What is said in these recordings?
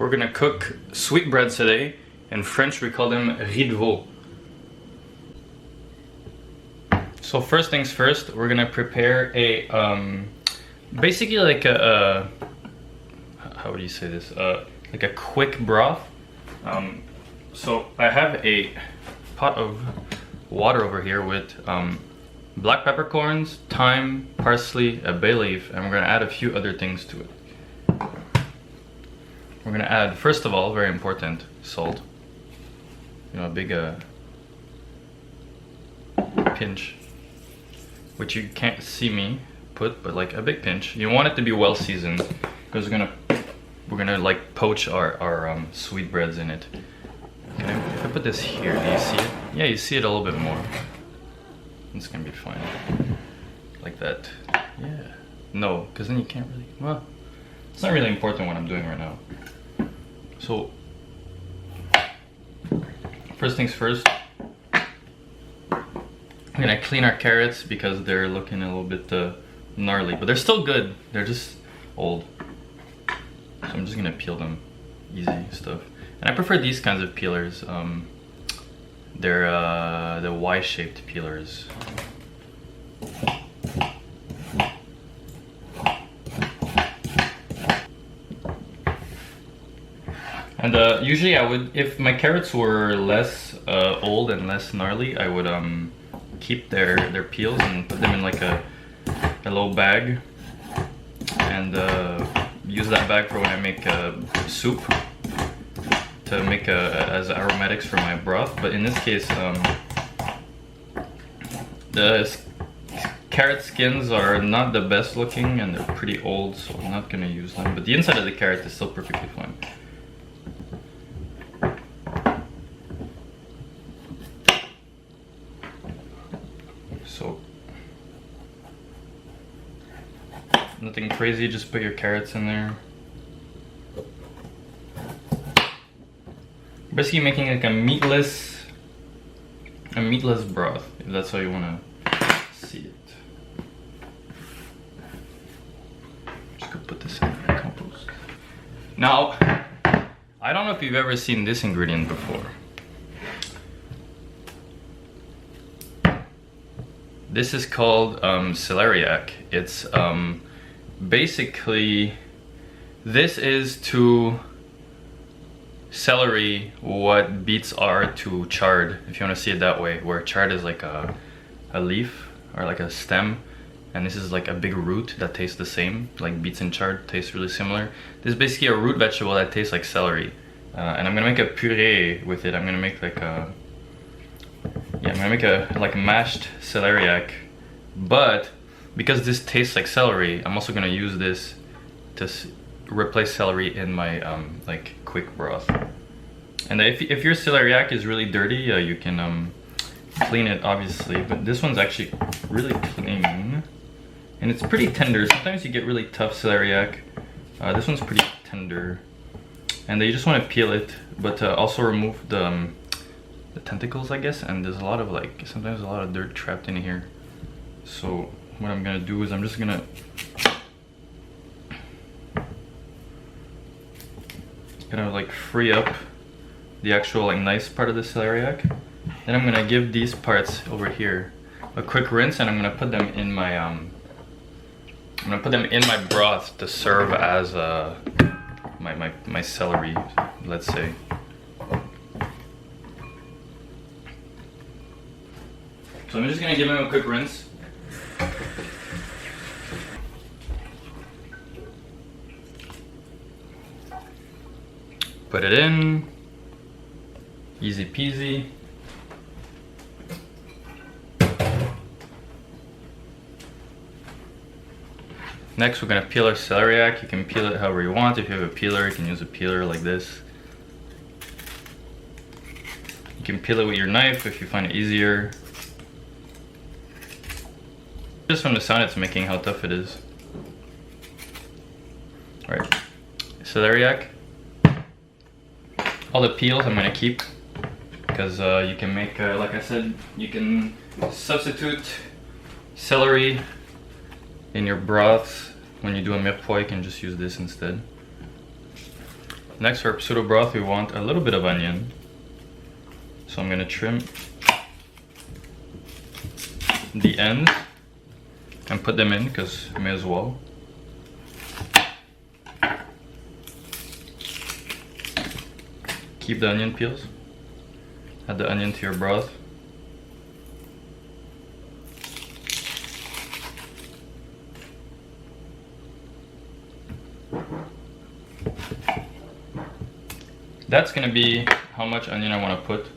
We're gonna cook sweetbreads today. In French we call them Ris de Veau. So first things first, we're gonna prepare a basically like a how would you say this? Like a quick broth. So I have a pot of water over here with black peppercorns, thyme, parsley, a bay leaf, and we're gonna add a few other things to it. We're gonna add, first of all, very important, salt. You know, a big pinch, which you can't see me put, but like a big pinch. You want it to be well seasoned because we're gonna like poach our sweetbreads in it. Okay, if I put this here, do you see it? Yeah, you see it a little bit more. It's gonna be fine, like that. Yeah. No, because then you can't really. Well, it's not really important what I'm doing right now. So, first things first, I'm gonna clean our carrots because they're looking a little bit gnarly, but they're still good. They're just old. So I'm just gonna peel them, easy stuff. And I prefer these kinds of peelers. They're the Y-shaped peelers. And usually I would, if my carrots were less old and less gnarly, I would keep their peels and put them in like a little bag and use that bag for when I make soup to make as aromatics for my broth. But in this case, the carrot skins are not the best looking and they're pretty old, so I'm not gonna use them. But the inside of the carrot is still perfectly fine. So, nothing crazy, just put your carrots in there. Basically making like a meatless broth, if that's how you want to see it. Just gonna put this in the compost. Now, I don't know if you've ever seen this ingredient before. This is called celeriac. It's basically, this is to celery what beets are to chard, if you want to see it that way, where chard is like a leaf or like a stem, and this is like a big root that tastes the same, like beets and chard taste really similar. This is basically a root vegetable that tastes like celery, and I'm gonna make a puree with it. I'm gonna make like a like mashed celeriac, but because this tastes like celery, I'm also gonna use this to replace celery in my like quick broth. And if your celeriac is really dirty, you can clean it obviously, but this one's actually really clean and it's pretty tender. Sometimes you get really tough celeriac. This one's pretty tender, and you just want to peel it, but also remove the tentacles, I guess. And there's a lot of sometimes a lot of dirt trapped in here. So what I'm gonna do is I'm just gonna like free up the actual like nice part of the celeriac. Then I'm gonna give these parts over here a quick rinse, and I'm gonna put them in my broth to serve as my celery, let's say. So I'm just gonna give them a quick rinse. Put it in, easy peasy. Next we're gonna peel our celeriac. You can peel it however you want. If you have a peeler, you can use a peeler like this. You can peel it with your knife if you find it easier. Just from the sound it's making, how tough it is. Alright, celeriac. All the peels I'm gonna keep because you can make, like I said, you can substitute celery in your broths. When you do a mirepoix, you can just use this instead. Next for our pseudo broth, we want a little bit of onion. So I'm gonna trim the ends and put them in because I may as well. Keep the onion peels. Add the onion to your broth. That's gonna be how much onion I want to put.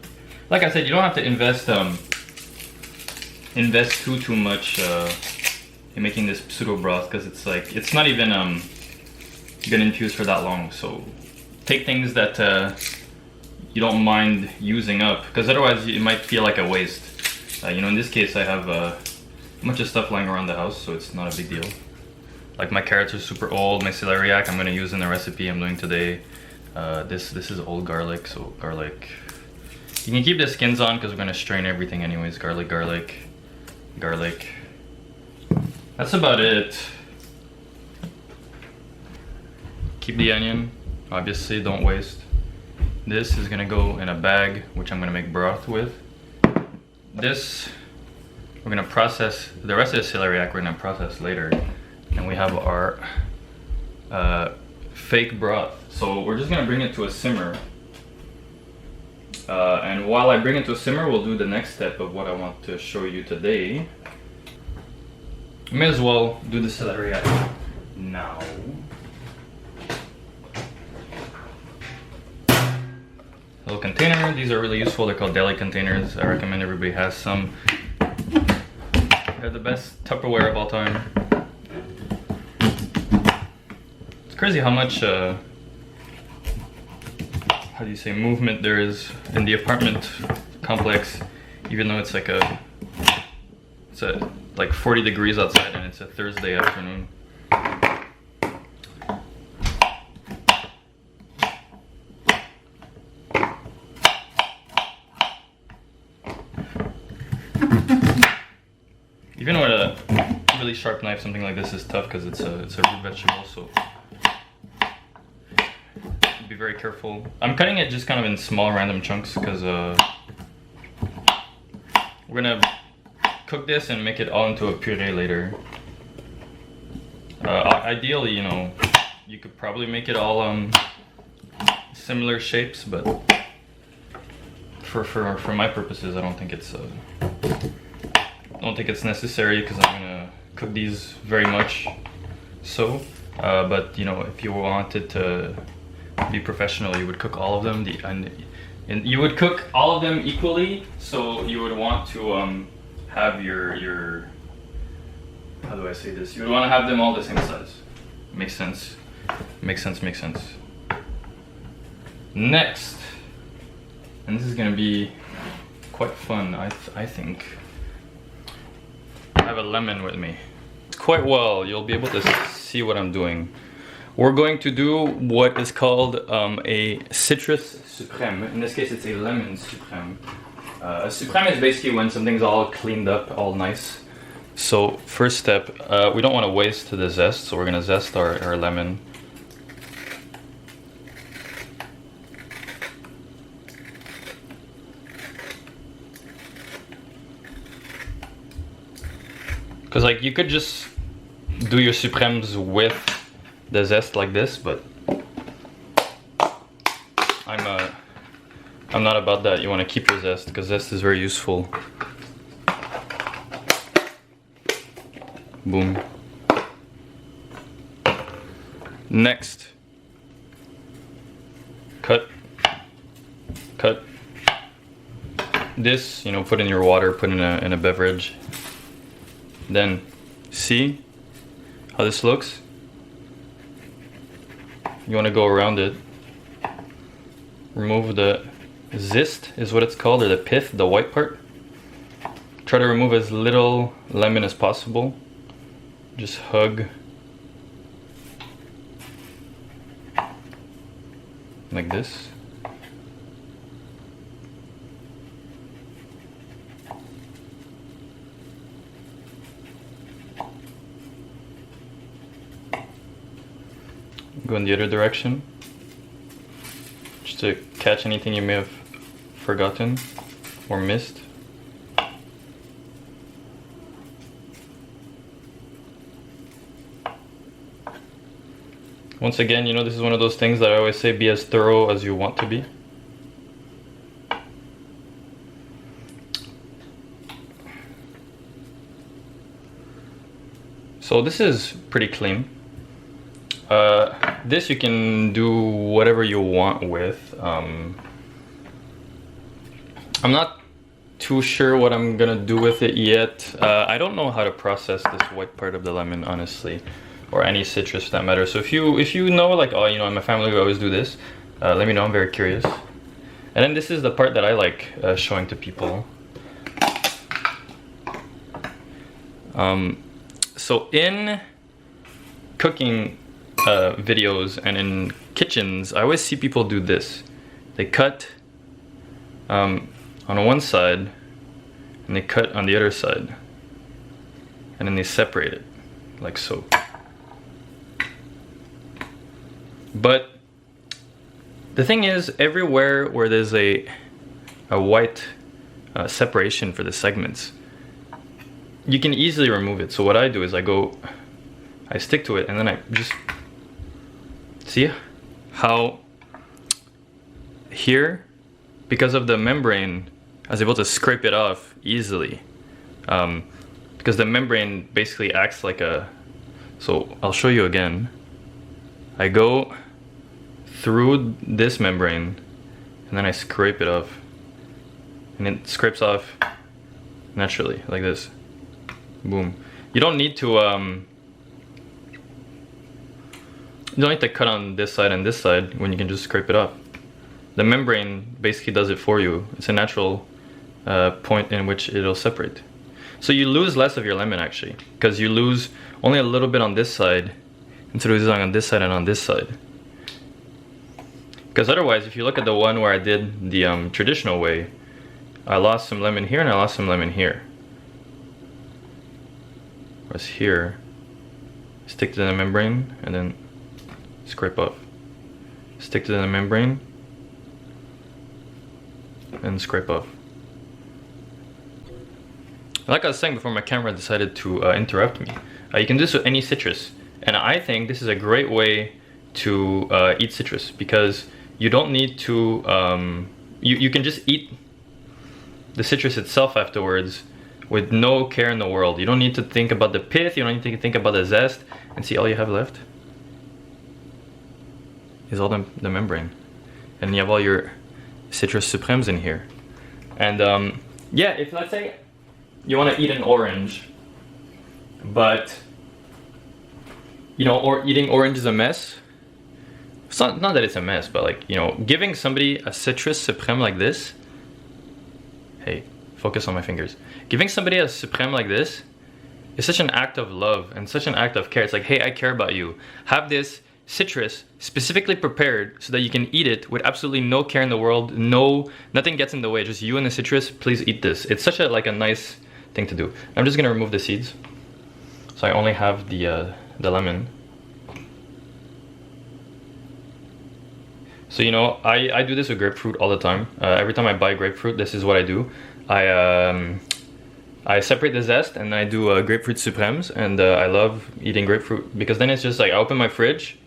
Like I said, you don't have to invest too much in making this pseudo broth because it's like it's not even gonna infuse for that long. So take things that you don't mind using up because otherwise it might feel like a waste. You know, in this case I have a bunch of stuff lying around the house, so it's not a big deal. Like my carrots are super old, my celeriac I'm gonna use in the recipe I'm doing today. This is old garlic, so garlic. You can keep the skins on because we're gonna strain everything anyways. Garlic, garlic, garlic. That's about it. Keep the onion, obviously, don't waste. This is gonna go in a bag, which I'm gonna make broth with. This, we're gonna process, the rest of the celeriac we're gonna process later. And we have our fake broth. So we're just gonna bring it to a simmer. And while I bring it to a simmer, we'll do the next step of what I want to show you today. May as well do the celeriac now. Little container, these are really useful. They're called deli containers. I recommend everybody has some. They're the best Tupperware of all time. It's crazy how much how do you say, movement there is in the apartment complex, even though it's like like 40 degrees outside and it's a Thursday afternoon. Even with a really sharp knife, something like this is tough because it's a root vegetable, so be very careful. I'm cutting it just kind of in small random chunks because we're gonna cook this and make it all into a puree later. Ideally, you know, you could probably make it all similar shapes, but for my purposes, I don't think it's necessary because I'm gonna cook these very much so. But you know, if you wanted to be professional, you would cook all of them. And you would cook all of them equally. So you would want to have your how do I say this? You would want to have them all the same size. Makes sense. Makes sense. Makes sense. Next, and this is gonna be quite fun. I think. I have a lemon with me. Quite well. You'll be able to see what I'm doing. We're going to do what is called a citrus suprême. In this case, it's a lemon suprême. A suprême is basically when something's all cleaned up, all nice. So first step, we don't want to waste the zest, so we're going to zest our lemon. Because like you could just do your suprêmes with the zest like this, but I'm not about that. You want to keep your zest because zest is very useful. Boom. Next, cut. This, you know, put in your water, put in a beverage. Then see how this looks. You want to go around it. Remove the zest is what it's called, or the pith, the white part. Try to remove as little lemon as possible. Just hug like this. Go in the other direction. just to catch anything you may have forgotten or missed. Once again, you know, this is one of those things that I always say, be as thorough as you want to be. So this is pretty clean. This you can do whatever you want with. I'm not too sure what I'm gonna do with it yet. I don't know how to process this white part of the lemon, honestly, or any citrus for that matter. So if you know, like, oh, you know, in my family we always do this, let me know. I'm very curious. And then this is the part that I like showing to people. So in cooking videos and in kitchens, I always see people do this. They cut on one side and they cut on the other side, and then they separate it like so. But the thing is, everywhere where there's a white separation for the segments, you can easily remove it. So what I do is I stick to it, and then I just see how here, because of the membrane, I was able to scrape it off easily, because the membrane basically acts like a, so I'll show you again. I go through this membrane and then I scrape it off, and it scrapes off naturally like this. Boom. You don't need to cut on this side and this side when you can just scrape it off. The membrane basically does it for you. It's a natural point in which it'll separate. So you lose less of your lemon actually, because you lose only a little bit on this side instead of losing on this side and on this side. Because otherwise, if you look at the one where I did the traditional way, I lost some lemon here and I lost some lemon here. Whereas here, stick to the membrane and then scrape off. Stick to the membrane and scrape off. Like I was saying before my camera decided to interrupt me, you can do this with any citrus. And I think this is a great way to eat citrus, because you don't need to, you can just eat the citrus itself afterwards with no care in the world. You don't need to think about the pith, you don't need to think about the zest, and see, all you have left is all the membrane. And you have all your citrus supremes in here. And yeah, if let's say you want to eat an orange, but you know, or eating orange is a mess. It's not that it's a mess, but like, you know, giving somebody a citrus supreme like this, hey, focus on my fingers. Giving somebody a supreme like this is such an act of love and such an act of care. It's like, hey, I care about you. Have this citrus specifically prepared so that you can eat it with absolutely no care in the world. Nothing gets in the way. Just you and the citrus. Please eat this. It's such a nice thing to do. I'm just gonna remove the seeds, so I only have the lemon. So you know, I do this with grapefruit all the time. Every time I buy grapefruit, this is what I do. I separate the zest and I do grapefruit supremes, and I love eating grapefruit because then it's just like I open my fridge,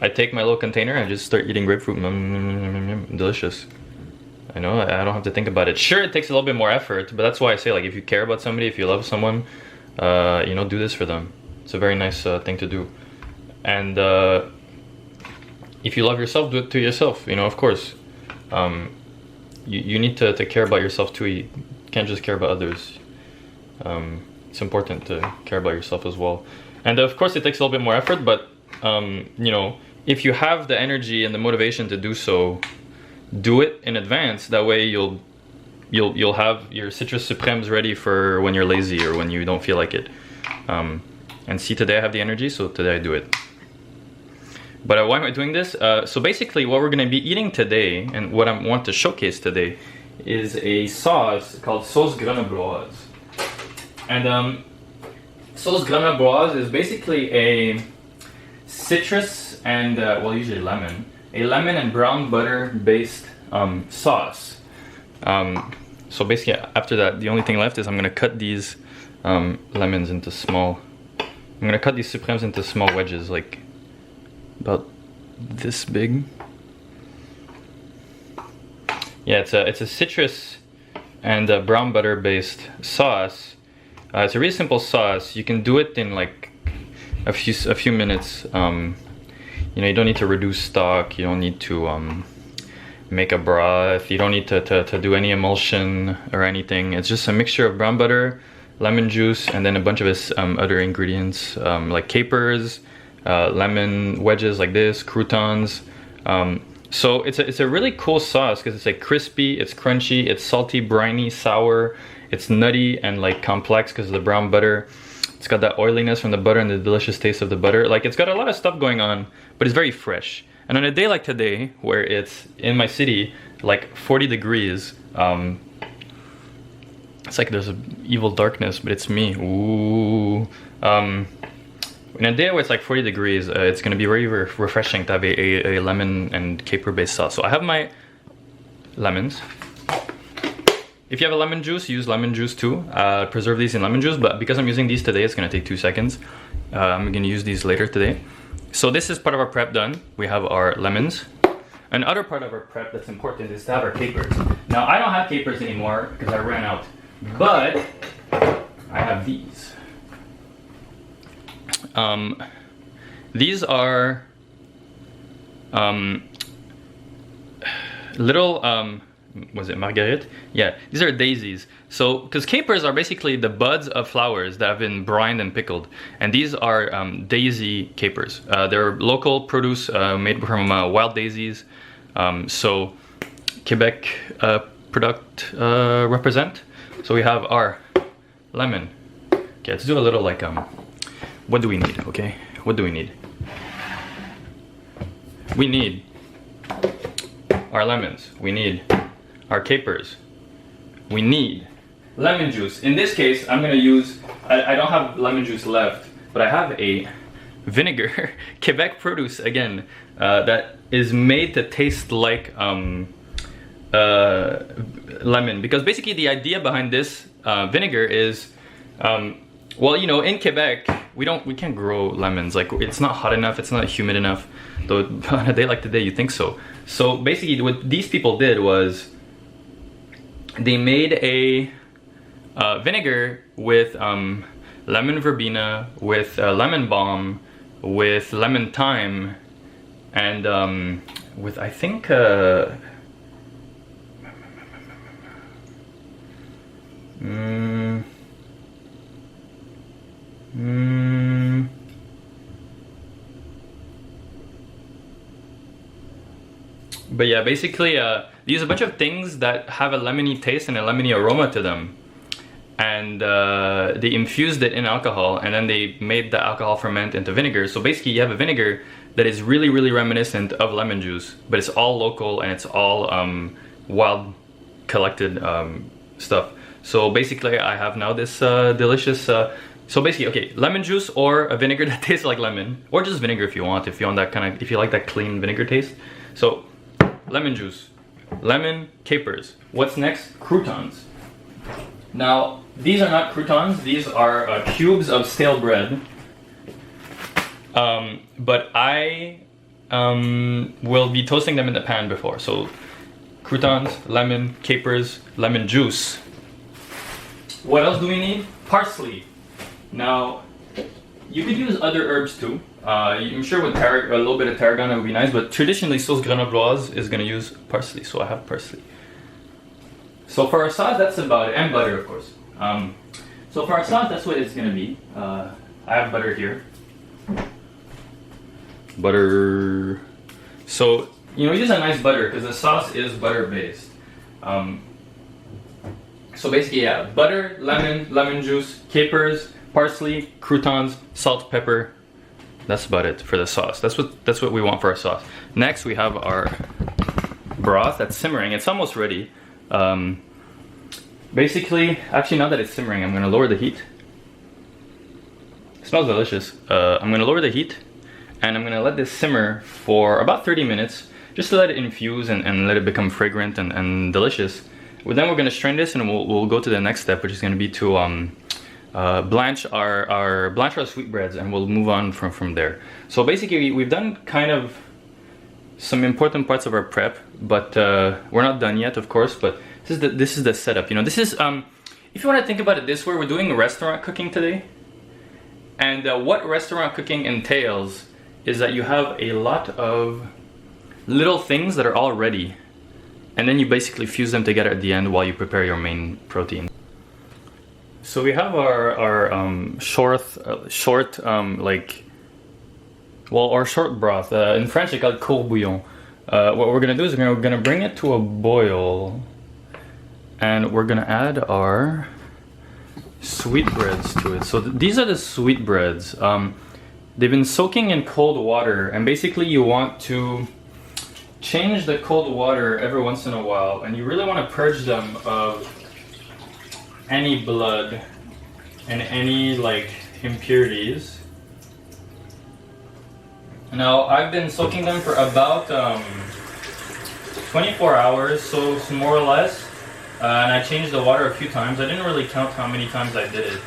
I take my little container and I just start eating grapefruit. Delicious. I know, I don't have to think about it. Sure, it takes a little bit more effort, but that's why I say, like, if you care about somebody, if you love someone, you know, do this for them. It's a very nice thing to do. And if you love yourself, do it to yourself, you know, of course. You need to care about yourself too. You can't just care about others. It's important to care about yourself as well. And of course it takes a little bit more effort, but you know, if you have the energy and the motivation to do so, do it in advance. That way you'll have your citrus supremes ready for when you're lazy or when you don't feel like it. And see, today I have the energy, so today I do it. But why am I doing this? So basically what we're going to be eating today, and what I want to showcase today, is a sauce called sauce Grenobloise. And sauce Grenobloise is basically a citrus and, well, usually lemon, a lemon and brown butter based sauce. So basically after that, the only thing left is I'm gonna cut these lemons into small, I'm gonna cut these suprêmes into small wedges, like about this big. Yeah, it's a citrus and a brown butter based sauce. It's a really simple sauce. You can do it in like a few minutes. You know, you don't need to reduce stock. You don't need to make a broth. You don't need to do any emulsion or anything. It's just a mixture of brown butter, lemon juice, and then a bunch of its other ingredients like capers, lemon wedges like this, croutons. So it's a really cool sauce because it's like crispy, it's crunchy, it's salty, briny, sour, it's nutty and like complex because of the brown butter. It's got that oiliness from the butter and the delicious taste of the butter. Like, it's got a lot of stuff going on, but it's very fresh. And on a day like today, where it's in my city, like 40 degrees, it's like there's an evil darkness, but it's me. Ooh. In a day where it's like 40 degrees, it's gonna be very refreshing to have a lemon and caper based sauce. So I have my lemons. If you have a lemon juice, use lemon juice too. Preserve these in lemon juice, but because I'm using these today, it's gonna take 2 seconds. I'm gonna use these later today. So this is part of our prep done. We have our lemons. Another part of our prep that's important is to have our capers. Now, I don't have capers anymore because I ran out, but I have these. These are little was it marguerite? Yeah, these are daisies. So, because capers are basically the buds of flowers that have been brined and pickled, and these are daisy capers. They're local produce made from wild daisies. So, Quebec product represent. So we have our lemon. Okay, let's do a little like what do we need? Okay, what do we need? We need our lemons. We need our capers. We need lemon juice. In this case, I'm gonna use, I don't have lemon juice left, but I have a vinegar, Quebec produce again, that is made to taste like lemon. Because basically the idea behind this vinegar is, well, you know, in Quebec, we can't grow lemons. Like, it's not hot enough, it's not humid enough. Though on a day like today, you think so. So basically what these people did was, they made a vinegar with lemon verbena, with lemon balm, with lemon thyme, and with, I think, but yeah, basically they use a bunch of things that have a lemony taste and a lemony aroma to them, and they infused it in alcohol, and then they made the alcohol ferment into vinegar. So basically you have a vinegar that is really, really reminiscent of lemon juice, but it's all local and it's all wild collected stuff. So basically I have now this delicious, so basically, okay, lemon juice or a vinegar that tastes like lemon, or just vinegar if you want that kind of, if you like that clean vinegar taste. So lemon juice, lemon, capers. What's next? Croutons. Now, these are not croutons, these are cubes of stale bread. But I will be toasting them in the pan before. So croutons, lemon, capers, lemon juice. What else do we need? Parsley. Now, you could use other herbs too. I'm sure with a little bit of tarragon it would be nice, but traditionally sauce Grenobloise is going to use parsley, so I have parsley. So for our sauce, that's about it, and butter of course. So for our sauce, that's what it's going to be. I have butter here. Butter. So, you know, use a nice butter because the sauce is butter based. So basically, yeah, butter, lemon juice, capers, parsley, croutons, salt, pepper. That's about it for the sauce. That's what we want for our sauce. Next, we have our broth that's simmering. It's almost ready. Basically, actually, now that it's simmering, I'm gonna lower the heat. It smells delicious. I'm gonna lower the heat, and I'm gonna let this simmer for about 30 minutes. just to let it infuse and let it become fragrant and delicious. Well, then we're gonna strain this and we'll go to the next step, which is gonna be to blanch our sweetbreads, and we'll move on from there. So basically we've done kind of some important parts of our prep, but we're not done yet, of course. But this is the setup. You know, this is if you want to think about it this way, we're doing restaurant cooking today, and what restaurant cooking entails is that you have a lot of little things that are all ready, and then you basically fuse them together at the end while you prepare your main protein. So we have our short broth. In French they call it court bouillon. What we're gonna do is we're gonna bring it to a boil, and we're gonna add our sweetbreads to it. So these are the sweetbreads. They've been soaking in cold water, and basically you want to change the cold water every once in a while, and you really want to purge them of any blood and any like impurities. Now I've been soaking them for about 24 hours, so more or less, and I changed the water a few times. I didn't really count how many times I did it.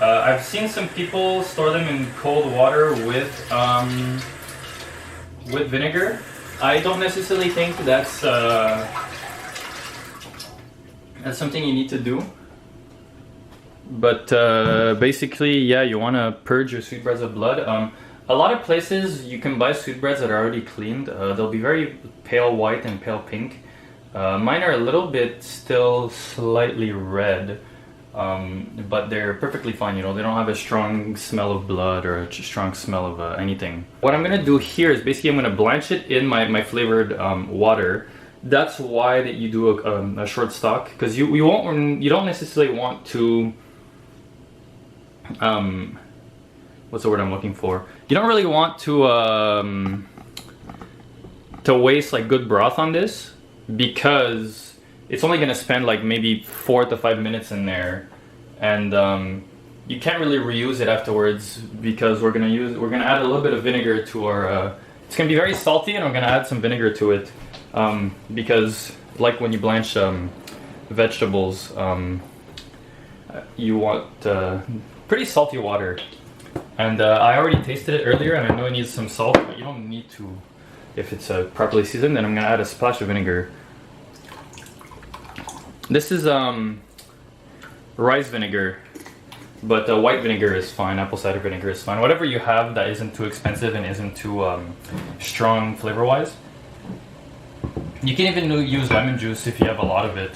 I've seen some people store them in cold water with vinegar. I don't necessarily think that's something you need to do. But basically, yeah, you want to purge your sweetbreads of blood. A lot of places you can buy sweetbreads that are already cleaned. They'll be very pale white and pale pink. Mine are a little bit still slightly red. But they're perfectly fine, you know, they don't have a strong smell of blood or a strong smell of anything. What I'm gonna do here is basically I'm gonna blanch it in my flavored water. That's why that you do a short stock, because you don't necessarily want to what's the word I'm looking for? You don't really want to waste like good broth on this, because it's only gonna spend like maybe 4 to 5 minutes in there, and you can't really reuse it afterwards, because we're gonna add a little bit of vinegar to our. It's gonna be very salty, and we're gonna add some vinegar to it, because like when you blanch vegetables, you want pretty salty water. And I already tasted it earlier, and I know it needs some salt, but you don't need to if it's properly seasoned. Then I'm gonna add a splash of vinegar. This is rice vinegar, but white vinegar is fine. Apple cider vinegar is fine. Whatever you have that isn't too expensive and isn't too strong flavor-wise. You can even use lemon juice if you have a lot of it.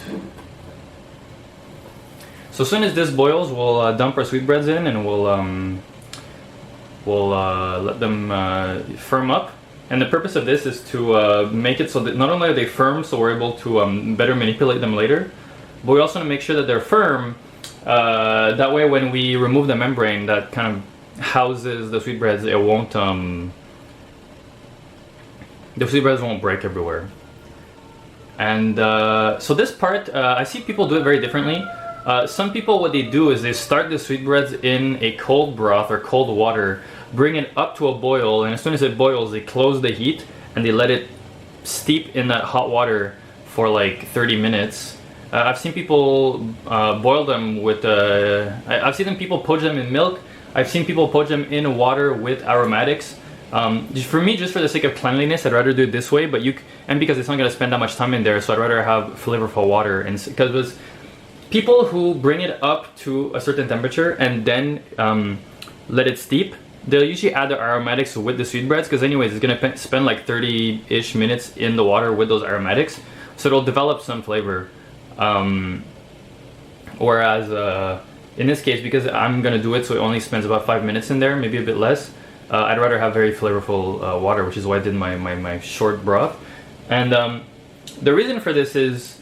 So as soon as this boils, we'll dump our sweetbreads in, and we'll let them firm up. And the purpose of this is to make it so that not only are they firm, so we're able to better manipulate them later, but we also want to make sure that they're firm. That way, when we remove the membrane that kind of houses the sweetbreads, it won't. The sweetbreads won't break everywhere. And so this part, I see people do it very differently. Some people, what they do is they start the sweetbreads in a cold broth or cold water, bring it up to a boil, and as soon as it boils, they close the heat and they let it steep in that hot water for like 30 minutes. I've seen people boil them with. I've seen people poach them in milk. I've seen people poach them in water with aromatics. For me, just for the sake of cleanliness, I'd rather do it this way. But and because it's not going to spend that much time in there, so I'd rather have flavorful water. And because people who bring it up to a certain temperature and then let it steep, they'll usually add the aromatics with the sweetbreads, because anyways, it's going to spend like 30-ish minutes in the water with those aromatics, so it'll develop some flavor. Whereas in this case, because I'm going to do it so it only spends about 5 minutes in there, maybe a bit less, I'd rather have very flavorful water, which is why I did my short broth. And the reason for this is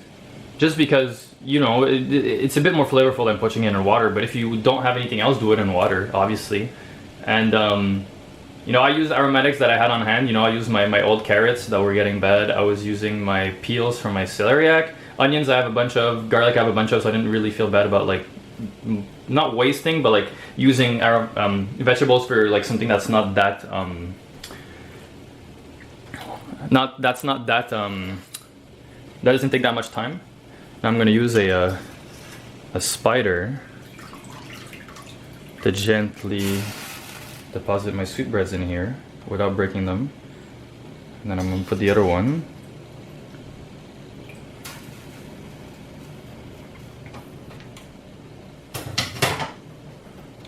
just because, you know, it's a bit more flavorful than poaching it in water, but if you don't have anything else, do it in water, obviously. And you know, I use aromatics that I had on hand. You know, I used my old carrots that were getting bad. I was using my peels from my celeriac. Onions I have a bunch of, garlic I have a bunch of, so I didn't really feel bad about like not wasting, but like using our vegetables for like something that's not that That's not that that doesn't take that much time. Now I'm gonna use a spider to gently deposit my sweetbreads in here without breaking them. And then I'm gonna put the other one.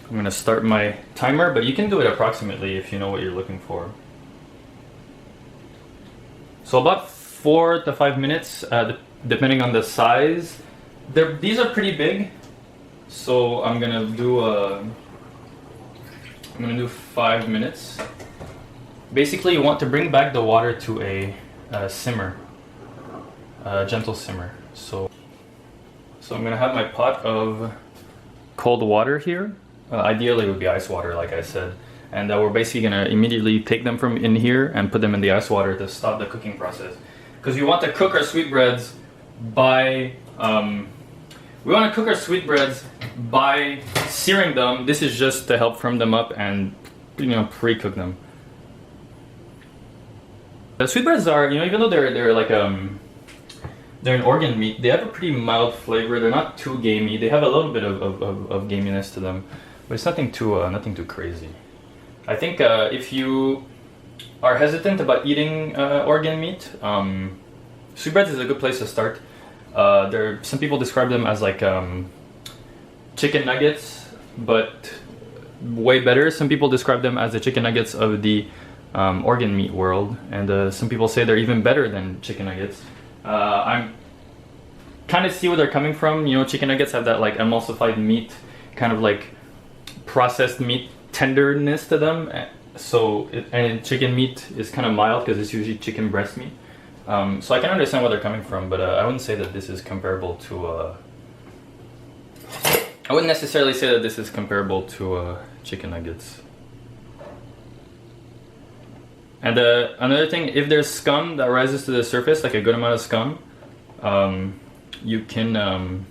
I'm gonna start my timer, but you can do it approximately if you know what you're looking for. So about 4 to 5 minutes, depending on the size. These are pretty big, so I'm gonna do 5 minutes. Basically, you want to bring back the water to a simmer, a gentle simmer. So I'm gonna have my pot of cold water here. Ideally, it would be ice water, like I said. And we're basically gonna immediately take them from in here and put them in the ice water to stop the cooking process. Because we want to cook our sweetbreads by searing them. This is just to help firm them up and pre-cook them. The sweetbreads are, even though they're like they're an organ meat, they have a pretty mild flavor. They're not too gamey. They have a little bit of gaminess to them, but it's nothing too crazy. I think if you are hesitant about eating organ meat, sweetbreads is a good place to start. Some people describe them as like chicken nuggets, but way better. Some people describe them as the chicken nuggets of the organ meat world, and some people say they're even better than chicken nuggets. I'm kind of see where they're coming from. Chicken nuggets have that like emulsified meat, kind of like processed meat tenderness to them. And chicken meat is kind of mild because it's usually chicken breast meat. So I can understand where they're coming from, but I wouldn't say that this is comparable to. I wouldn't necessarily say that this is comparable to chicken nuggets. And another thing, if there's scum that rises to the surface, like a good amount of scum, you can,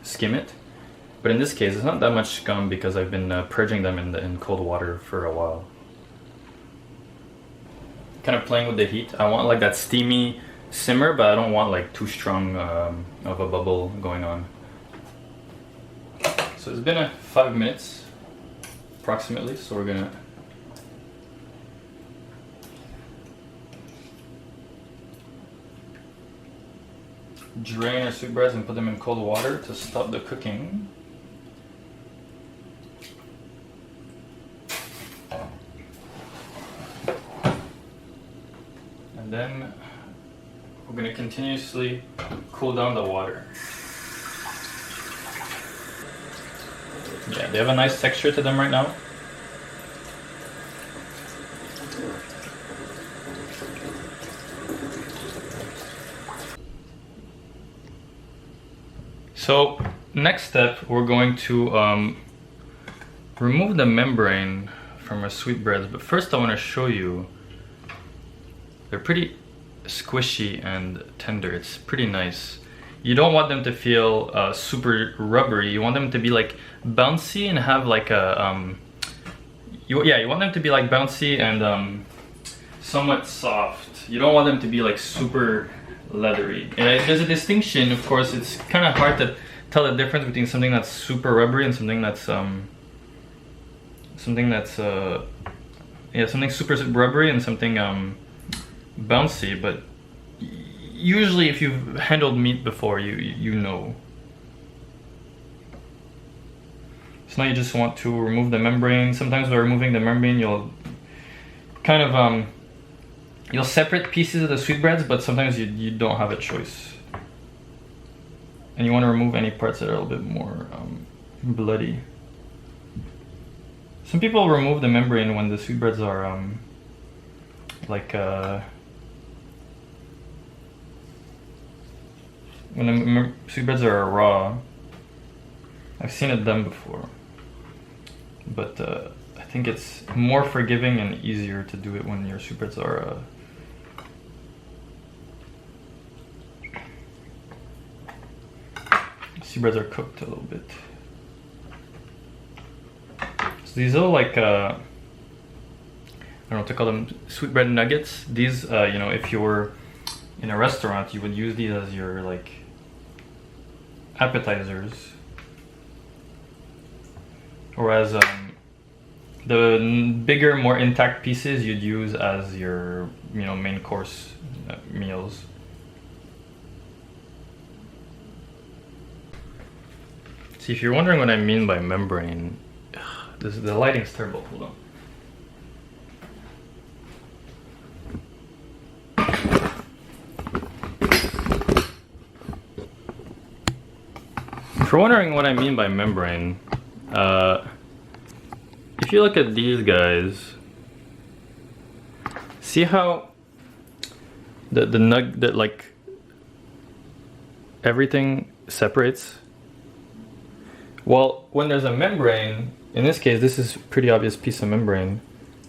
skim it. But in this case, it's not that much scum because I've been purging them in cold water for a while. Kind of playing with the heat. I want like that steamy simmer, but I don't want like too strong of a bubble going on. So it's been 5 minutes approximately, so we're gonna drain our sweetbreads and put them in cold water to stop the cooking. And then we're going to continuously cool down the water. Yeah, they have a nice texture to them right now. So next step, we're going to remove the membrane from our sweetbreads, but first I want to show you. They're pretty squishy and tender. It's pretty nice. You don't want them to feel super rubbery. You want them to be like bouncy and have like a you want them to be like bouncy and somewhat soft. You don't want them to be like super leathery. And there's a distinction, of course. It's kind of hard to tell the difference between something that's super rubbery and something that's something super rubbery and something bouncy. But usually if you've handled meat before, you know. So now you just want to remove the membrane. Sometimes by removing the membrane, you'll kind of you'll separate pieces of the sweetbreads, but sometimes you don't have a choice. And you want to remove any parts that are a little bit more bloody. Some people remove the membrane when the sweetbreads are when the sweetbreads are raw. I've seen it done before, but I think it's more forgiving and easier to do it when your sweetbreads are sweetbreads are cooked a little bit. So these little like I don't know to call them, sweetbread nuggets. These, you know, if you were in a restaurant, you would use these as your like appetizers, whereas the bigger, more intact pieces you'd use as your, you know, main course meals. See, if you're wondering what I mean by membrane, the lighting's terrible. Hold on. If you're wondering what I mean by membrane, if you look at these guys, see how that like everything separates? Well, when there's a membrane, in this case, this is a pretty obvious piece of membrane.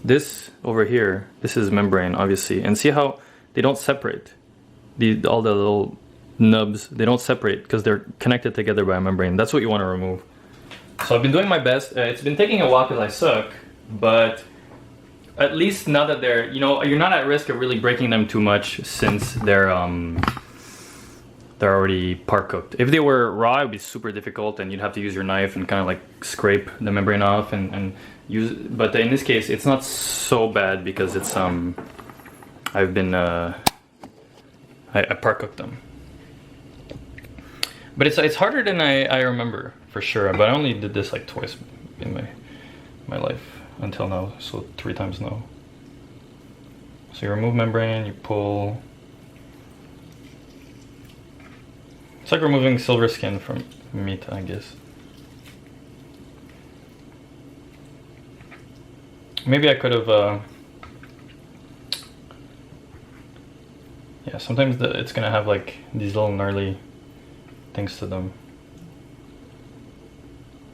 This over here, this is membrane, obviously. And see how they don't separate? All the little nubs, they don't separate because they're connected together by a membrane. That's what you want to remove. So I've been doing my best. It's been taking a while because I suck, but at least now that they're, you know, you're not at risk of really breaking them too much since they're already par cooked. If they were raw, it would be super difficult and you'd have to use your knife and kind of like scrape the membrane off and use, but in this case, it's not so bad because it's, I've been, I par cooked them. But it's harder than I remember, for sure. But I only did this like twice in my life until now, so 3 times now. So you remove membrane, you pull. It's like removing silver skin from meat, I guess. Maybe I could have. Yeah, sometimes it's gonna have like these little gnarly things to them.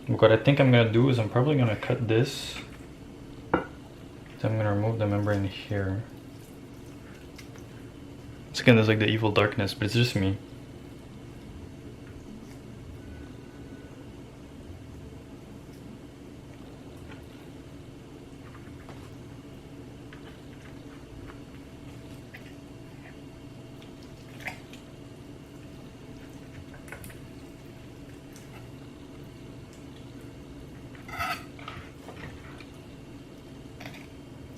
What I think I'm gonna do is I'm probably gonna cut this. Then I'm gonna remove the membrane here. Once again, there's like the evil darkness, but it's just me.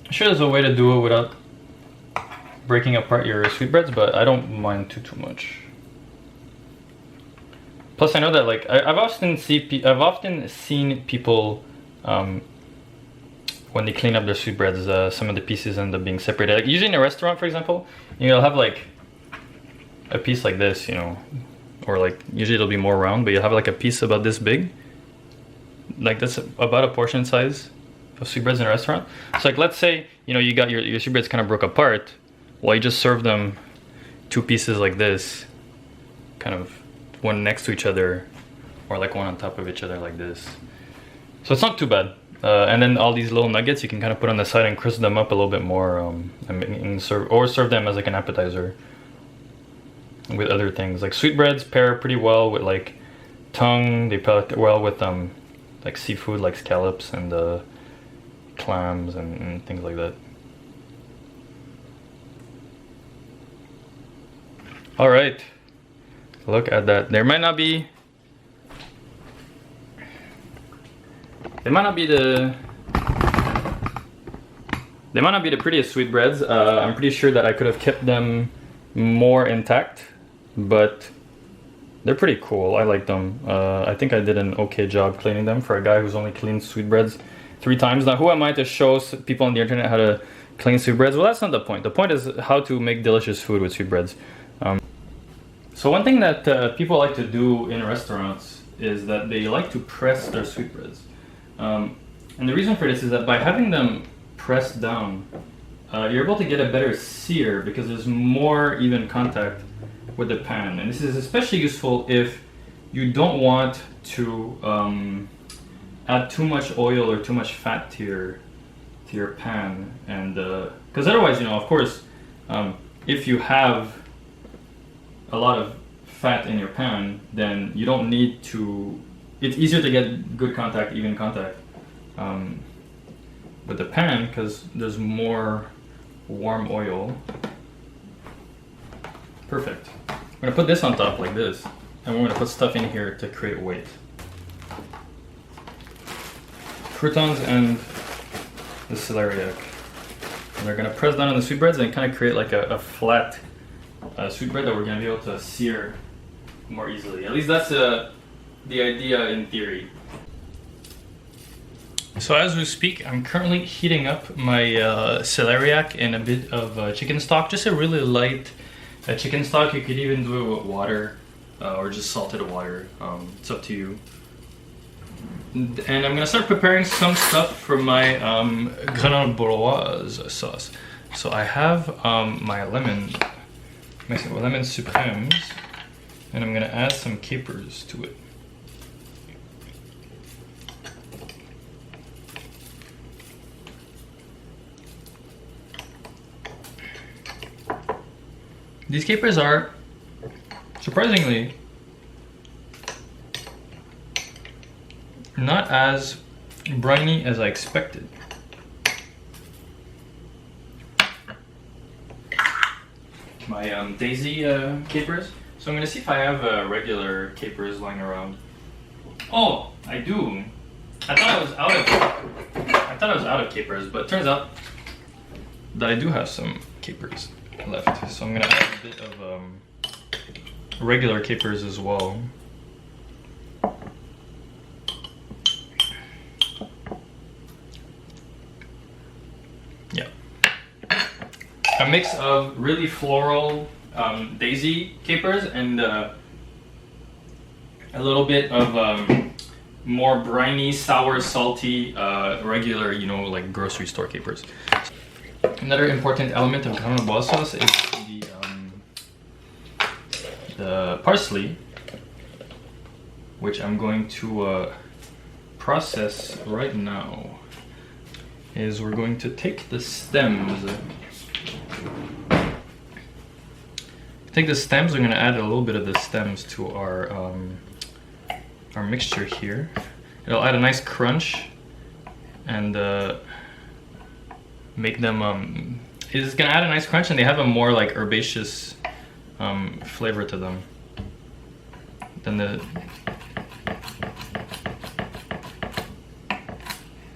I'm sure there's a way to do it without breaking apart your sweetbreads, but I don't mind too much. Plus, I know that like I've often seen people when they clean up their sweetbreads, some of the pieces end up being separated. Like usually in a restaurant, for example, you'll have like a piece like this, you know, or like usually it'll be more round, but you'll have like a piece about this big, like that's about a portion size of sweetbreads in a restaurant. So like let's say, you know, you got your sweetbreads kind of broke apart. Well, you just serve them 2 pieces like this, kind of one next to each other, or like one on top of each other like this. So it's not too bad. And then all these little nuggets you can kind of put on the side and crisp them up a little bit more, and serve them as like an appetizer with other things. Like sweetbreads pair pretty well with like tongue. They pair well with like seafood, like scallops and clams and things like that. All right, look at that. They might not be the prettiest sweetbreads. I'm pretty sure that I could have kept them more intact, but they're pretty cool. I like them. I think I did an okay job cleaning them for a guy who's only cleaned sweetbreads 3 times. Now, who am I to show people on the internet how to clean sweetbreads? Well, that's not the point. The point is how to make delicious food with sweetbreads. So one thing that people like to do in restaurants is that they like to press their sweetbreads. And the reason for this is that by having them pressed down, you're able to get a better sear because there's more even contact with the pan. And this is especially useful if you don't want to add too much oil or too much fat to your pan. And because otherwise, you know, of course, if you have a lot of fat in your pan, then you don't need to, it's easier to get good contact, even contact. with the pan because there's more warm oil. Perfect. I'm gonna put this on top like this, and we're gonna put stuff in here to create weight. Croutons and the celeriac. And they're gonna press down on the sweetbreads and kind of create like a flat sweetbread that we're gonna be able to sear more easily. At least that's the idea in theory. So as we speak, I'm currently heating up my celeriac in a bit of chicken stock, just a really light chicken stock. You could even do it with water or just salted water. It's up to you. And I'm gonna start preparing some stuff for my Grenobloise sauce. So I have my lemon supremes, and I'm gonna add some capers to it. These capers are surprisingly not as briny as I expected. My daisy capers. So I'm gonna see if I have regular capers lying around. Oh, I do. I thought I was out of capers, but it turns out that I do have some capers left. So I'm gonna add a bit of regular capers as well. Yeah, a mix of really floral daisy capers and a little bit of more briny, sour, salty, regular, you know, like grocery store capers. Another important element of Grenobloise sauce is the parsley, which I'm going to process right now. Is we're going to take the stems. We're going to add a little bit of the stems to our mixture here. It'll add a nice crunch and make them. It's gonna add a nice crunch, and they have a more like herbaceous flavor to them than the.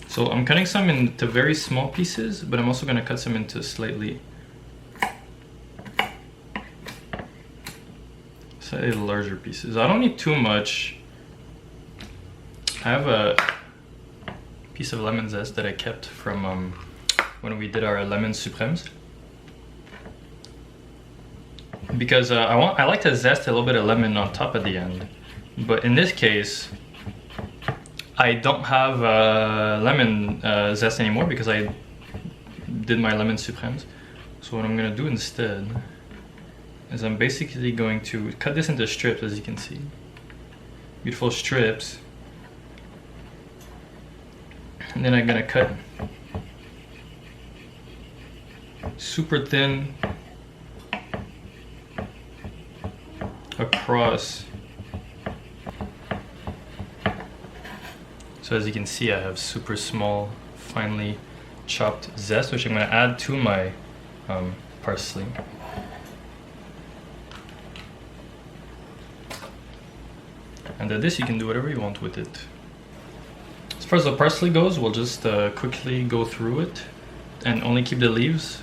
So I'm cutting some into very small pieces, but I'm also gonna cut some into slightly larger pieces. I don't need too much. I have a piece of lemon zest that I kept from when we did our lemon supremes, because I like to zest a little bit of lemon on top at the end, but in this case I don't have lemon zest anymore because I did my lemon supremes. So what I'm gonna do instead is I'm basically going to cut this into strips, as you can see, beautiful strips, and then I'm gonna cut super thin across. So as you can see, I have super small, finely chopped zest, which I'm going to add to my parsley. And this, you can do whatever you want with it. As far as the parsley goes, we'll just quickly go through it and only keep the leaves.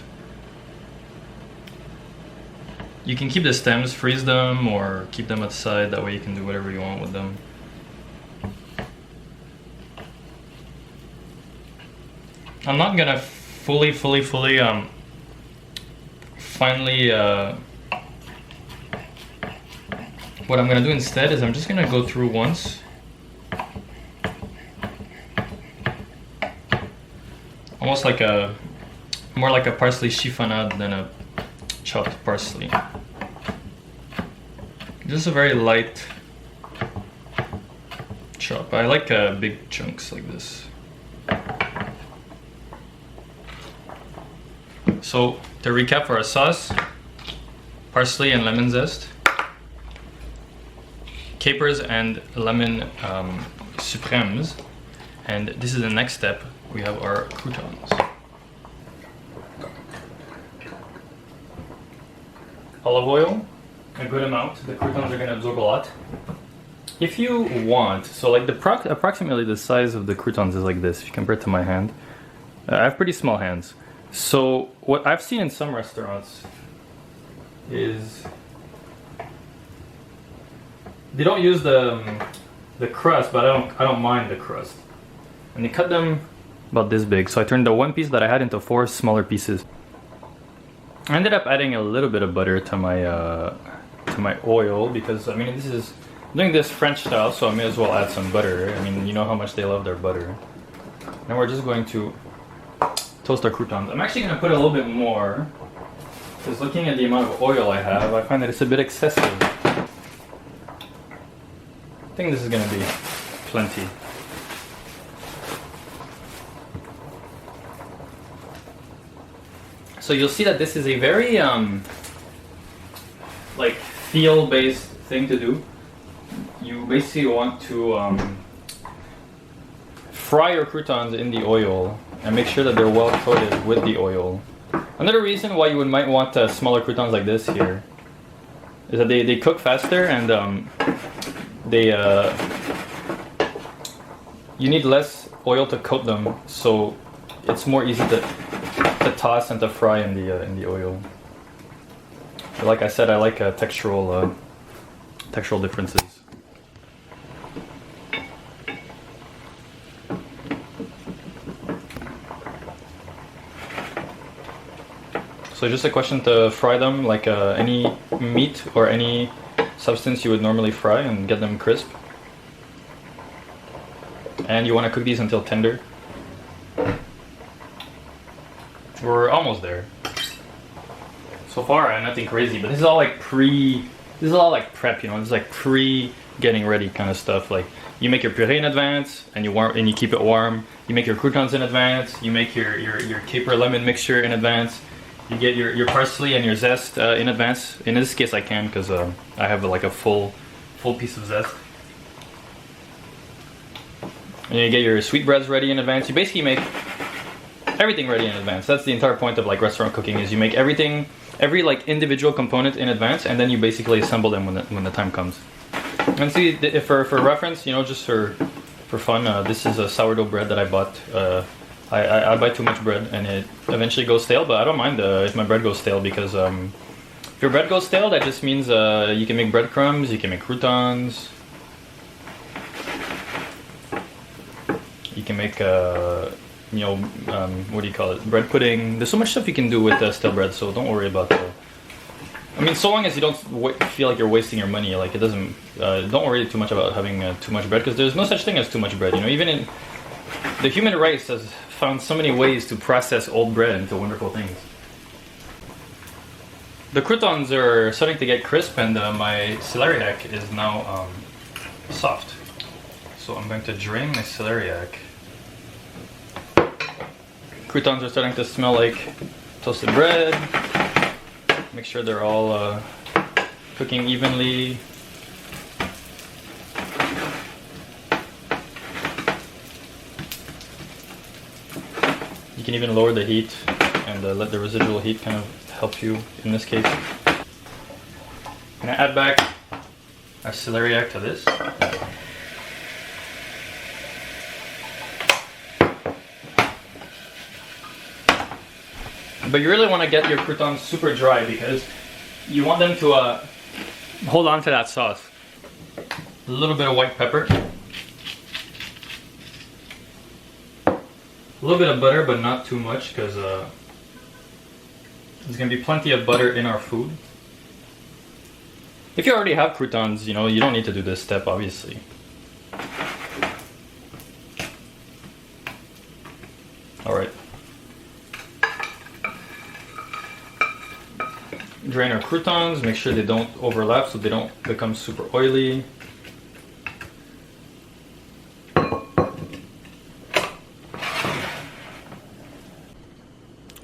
You can keep the stems, freeze them, or keep them outside. That way you can do whatever you want with them. I'm not gonna fully finally what I'm gonna do instead is I'm just gonna go through once, almost like more like a parsley chiffonade than a chopped parsley. Just a very light chop. I like big chunks like this. So to recap for our sauce: parsley and lemon zest, capers and lemon supremes, and this is the next step. we have our croutons. Olive oil, a good amount. The croutons are going to absorb a lot. If you want, so like approximately the size of the croutons is like this, if you compare it to my hand. I have pretty small hands. So what I've seen in some restaurants is they don't use the crust, but I don't mind the crust. And they cut them about this big. So I turned the one piece that I had into 4 smaller pieces. I ended up adding a little bit of butter to my oil because I mean I'm doing this French style, so I may as well add some butter. I mean, you know how much they love their butter. Now we're just going to toast our croutons. I'm actually going to put a little bit more because looking at the amount of oil I have, I find that it's a bit excessive. I think this is going to be plenty. So you'll see that this is a very like veal-based thing to do. You basically want to fry your croutons in the oil and make sure that they're well coated with the oil. Another reason why you might want smaller croutons like this here is that they cook faster and you need less oil to coat them, so it's more easy to toss and to fry in the oil. But like I said, I like textural differences. So just a question to fry them like any meat or any substance you would normally fry and get them crisp. And you want to cook these until tender. We're almost there. So far, nothing crazy, but this is all like prep, you know, this is like pre getting ready kind of stuff. Like you make your puree in advance and you keep it warm. You make your croutons in advance. You make your caper lemon mixture in advance. You get your parsley and your zest in advance. In this case I can because I have like a full piece of zest. And you get your sweetbreads ready in advance. You basically make everything ready in advance. That's the entire point of like restaurant cooking, is you make everything, every like individual component in advance, and then you basically assemble them when the time comes. And see, for reference, you know, just for fun, this is a sourdough bread that I bought. I buy too much bread and it eventually goes stale, but I don't mind if my bread goes stale because if your bread goes stale, that just means you can make breadcrumbs, you can make croutons, you can make you know, what do you call it? Bread pudding. There's so much stuff you can do with stale bread, so don't worry about that. I mean, so long as you don't feel like you're wasting your money, like it doesn't. Don't worry too much about having too much bread, because there's no such thing as too much bread. You know, even in the human race has found so many ways to process old bread into wonderful things. The croutons are starting to get crisp, and my celeriac is now soft. So I'm going to drain my celeriac. Croutons are starting to smell like toasted bread. Make sure they're all cooking evenly. You can even lower the heat and let the residual heat kind of help you in this case. I'm gonna add back our celeriac to this. But you really want to get your croutons super dry because you want them to hold on to that sauce. A little bit of white pepper. A little bit of butter, but not too much, because there's going to be plenty of butter in our food. If you already have croutons, you know, you don't need to do this step, obviously. Alright. Drain our croutons, make sure they don't overlap so they don't become super oily.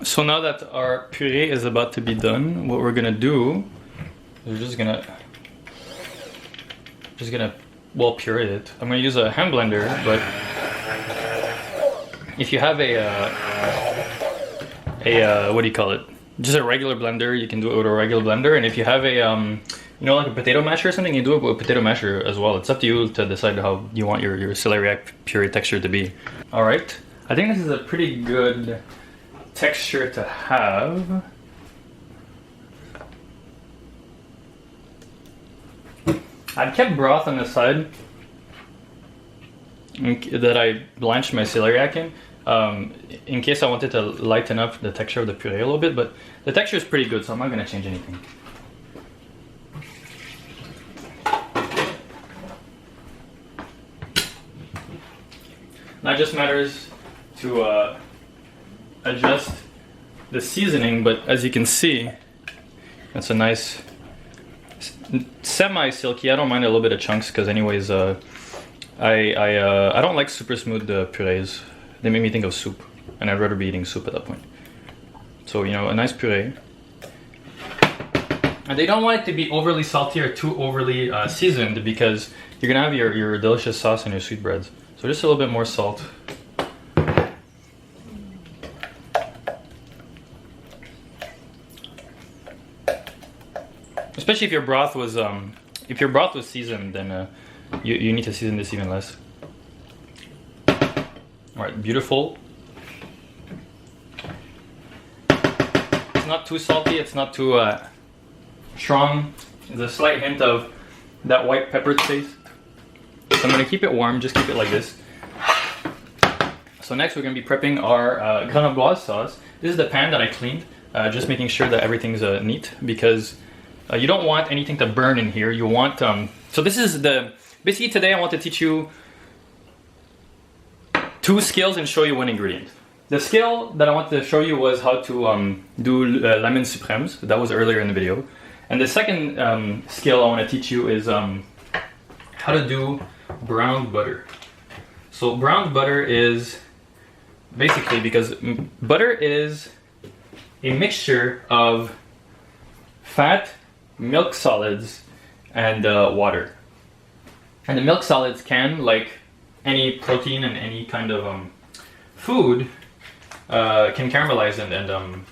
So now that our puree is about to be done, what we're gonna do is we're just gonna well, puree it. I'm gonna use a hand blender, but if you have a what do you call it? Just a regular blender, you can do it with a regular blender. And if you have a you know, like a potato masher or something, you do it with a potato masher as well. It's up to you to decide how you want your celeriac puree texture to be. All right, I think this is a pretty good texture to have. I've kept broth on the side that I blanched my celeriac in case I wanted to lighten up the texture of the puree a little bit, but the texture is pretty good, so I'm not going to change anything. Now it just matters to adjust the seasoning, but as you can see, it's a nice semi-silky. I don't mind a little bit of chunks because anyways, I don't like super smooth purees. They make me think of soup, and I'd rather be eating soup at that point. So, you know, a nice puree. And they don't want it to be overly salty or too overly seasoned because you're gonna have your delicious sauce and your sweetbreads. So just a little bit more salt. Especially if your broth was seasoned, then you need to season this even less. All right, beautiful. It's not too salty. It's not too strong. There's a slight hint of that white pepper taste. So I'm gonna keep it warm. Just keep it like this. So next we're gonna be prepping our Grenobloise sauce. This is the pan that I cleaned. Just making sure that everything's neat because you don't want anything to burn in here. You want so this is basically today I want to teach you 2 skills and show you 1 ingredient. The skill that I wanted to show you was how to do lemon suprêmes. That was earlier in the video. And the second skill I want to teach you is how to do browned butter. So browned butter is basically because butter is a mixture of fat, milk solids, and water. And the milk solids can, like any protein and any kind of food, can caramelize and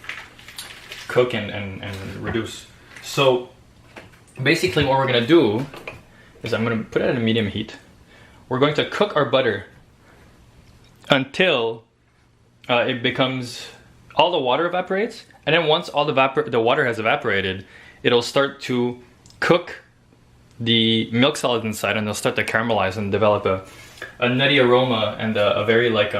cook and reduce. So basically what we're going to do is I'm going to put it at a medium heat. We're going to cook our butter until it becomes, all the water evaporates, and then once all the water has evaporated, it'll start to cook the milk solids inside, and they'll start to caramelize and develop a nutty aroma and a very like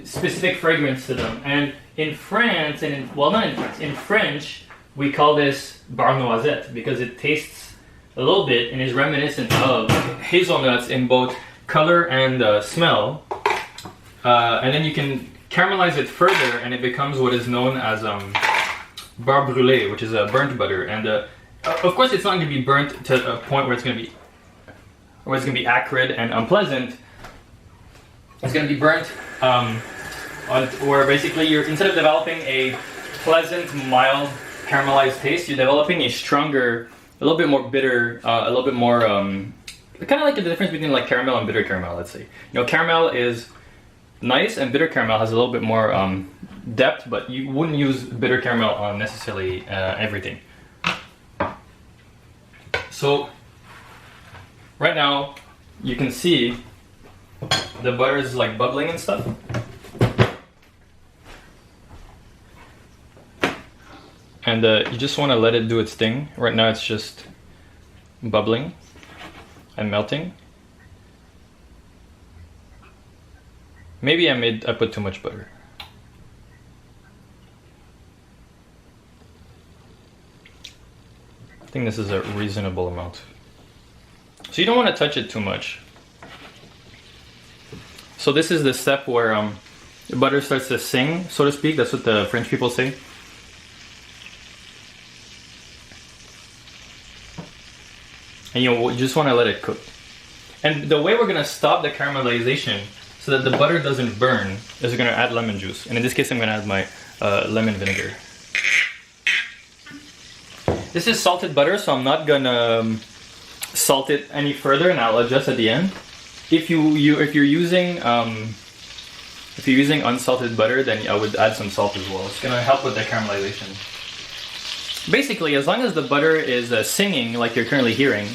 specific fragrance to them. And in France, and well, not in France, in French, we call this bar noisette because it tastes a little bit and is reminiscent of hazelnuts in both color and smell. And then you can caramelize it further, and it becomes what is known as bar brûlé, which is a burnt butter. And of course, it's not going to be burnt to a point where it's going to be acrid and unpleasant. It's going to be burnt where basically you're, instead of developing a pleasant, mild, caramelized taste, you're developing a stronger, a little bit more bitter, a little bit more kind of like the difference between like caramel and bitter caramel. Let's say, you know, caramel is nice, and bitter caramel has a little bit more depth, but you wouldn't use bitter caramel on necessarily everything. So right now you can see the butter is like bubbling and stuff. And you just want to let it do its thing. Right now it's just bubbling and melting. Maybe I put too much butter. I think this is a reasonable amount. So you don't want to touch it too much. So this is the step where the butter starts to sing, so to speak. That's what the French people say. And you just want to let it cook. And the way we're going to stop the caramelization so that the butter doesn't burn is we're going to add lemon juice. And in this case, I'm going to add my lemon vinegar. This is salted butter, so I'm not going to salt it any further, and I'll adjust at the end. if you're using unsalted butter, then I would add some salt as well. It's gonna help with the caramelization. Basically, as long as the butter is singing like you're currently hearing,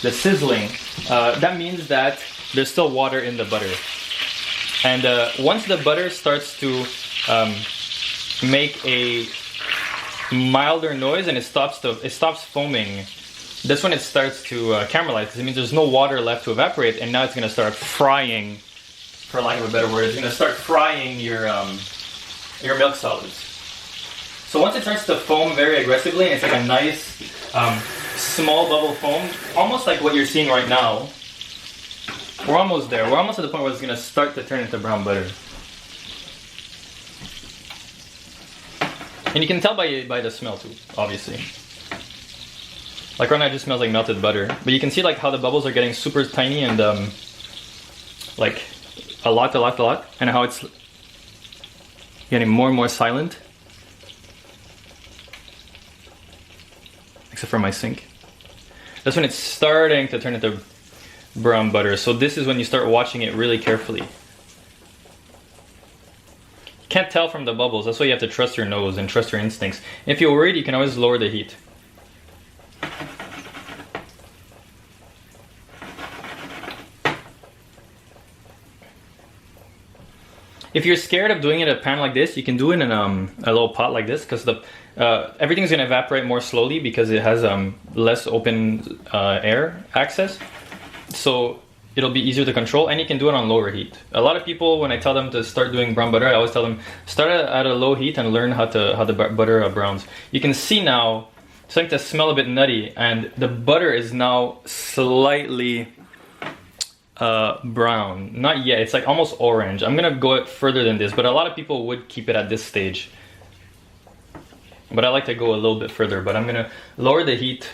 the sizzling, that means that there's still water in the butter. And once the butter starts to make a milder noise and it stops foaming, that's when it starts to caramelize, because it means there's no water left to evaporate, and now it's going to start frying, for lack of a better word. It's going to start frying your milk solids. So once it starts to foam very aggressively, and it's like a nice small bubble foam, almost like what you're seeing right now, we're almost there. We're almost at the point where it's going to start to turn into brown butter. And you can tell by the smell too, obviously. Like right now it just smells like melted butter. But you can see like how the bubbles are getting super tiny and like a lot. And how it's getting more and more silent. Except for my sink. That's when it's starting to turn into brown butter. So this is when you start watching it really carefully. Can't tell from the bubbles. That's why you have to trust your nose and trust your instincts. If you're worried, you can always lower the heat. If you're scared of doing it in a pan like this, you can do it in a little pot like this, because everything's going to evaporate more slowly because it has less open air access. So it'll be easier to control, and you can do it on lower heat. A lot of people, when I tell them to start doing brown butter, I always tell them start at a low heat and learn how the butter browns. You can see now it's starting to smell a bit nutty, and the butter is now slightly brown. Not yet, it's like almost orange. I'm gonna go further than this, but a lot of people would keep it at this stage. But I like to go a little bit further, but I'm gonna lower the heat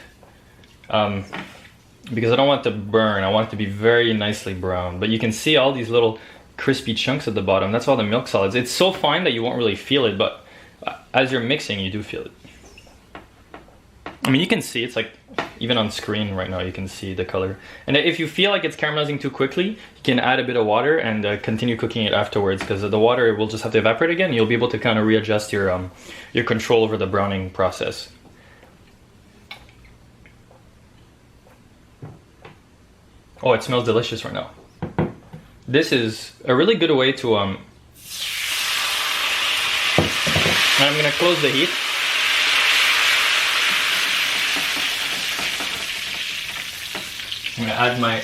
because I don't want it to burn. I want it to be very nicely brown. But you can see all these little crispy chunks at the bottom. That's all the milk solids. It's so fine that you won't really feel it, but as you're mixing, you do feel it. I mean, you can see, it's like, even on screen right now, you can see the color. And if you feel like it's caramelizing too quickly, you can add a bit of water and continue cooking it afterwards, because the water will just have to evaporate again. You'll be able to kind of readjust your control over the browning process. Oh, it smells delicious right now. This is a really good way to and I'm gonna close the heat. I'm gonna add my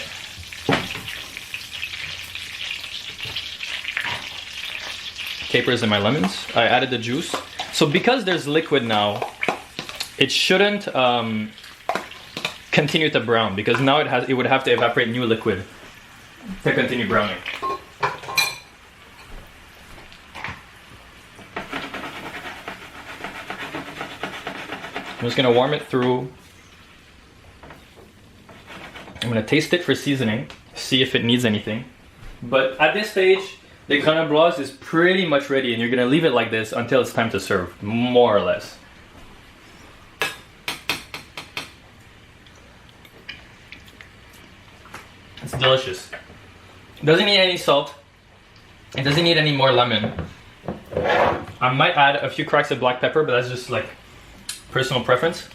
capers and my lemons. I added the juice. So because there's liquid now, it shouldn't continue to brown, because now it would have to evaporate new liquid to continue browning. I'm just gonna warm it through. I'm gonna taste it for seasoning, see if it needs anything. But at this stage, the Grenobloise is pretty much ready, and you're gonna leave it like this until it's time to serve, more or less. It's delicious. It doesn't need any salt. It doesn't need any more lemon. I might add a few cracks of black pepper, but that's just like personal preference.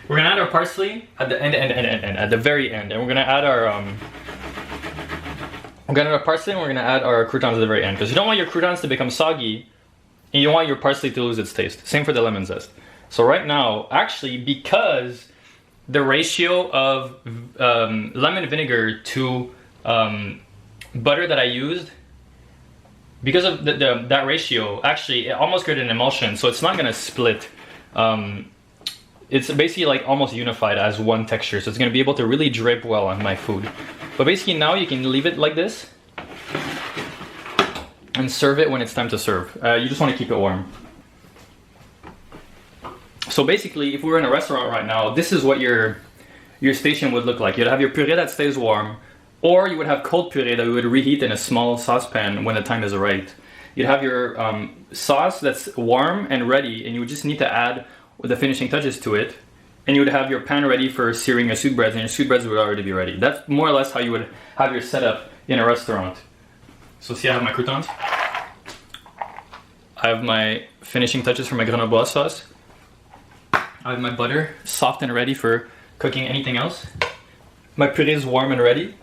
We're gonna add our parsley at the end, at the very end, and we're gonna add our parsley, and we're gonna add our croutons at the very end, because you don't want your croutons to become soggy, and you don't want your parsley to lose its taste. Same for the lemon zest. So right now, actually, because the ratio of lemon vinegar to butter that I used, because of that ratio, actually it almost created an emulsion, so it's not gonna split. It's basically like almost unified as one texture, so it's gonna be able to really drape well on my food. But basically now you can leave it like this and serve it when it's time to serve. You just want to keep it warm. So basically, if we were in a restaurant right now, this is what your station would look like. You'd have your puree that stays warm, or you would have cold puree that we would reheat in a small saucepan when the time is right. You'd have your sauce that's warm and ready, and you would just need to add the finishing touches to it. and you would have your pan ready for searing your sweetbreads, and your sweetbreads would already be ready. That's more or less how you would have your setup in a restaurant. So see, I have my croutons. I have my finishing touches for my Grenobloise sauce. I have my butter, soft and ready for cooking anything else. My puree is warm and ready.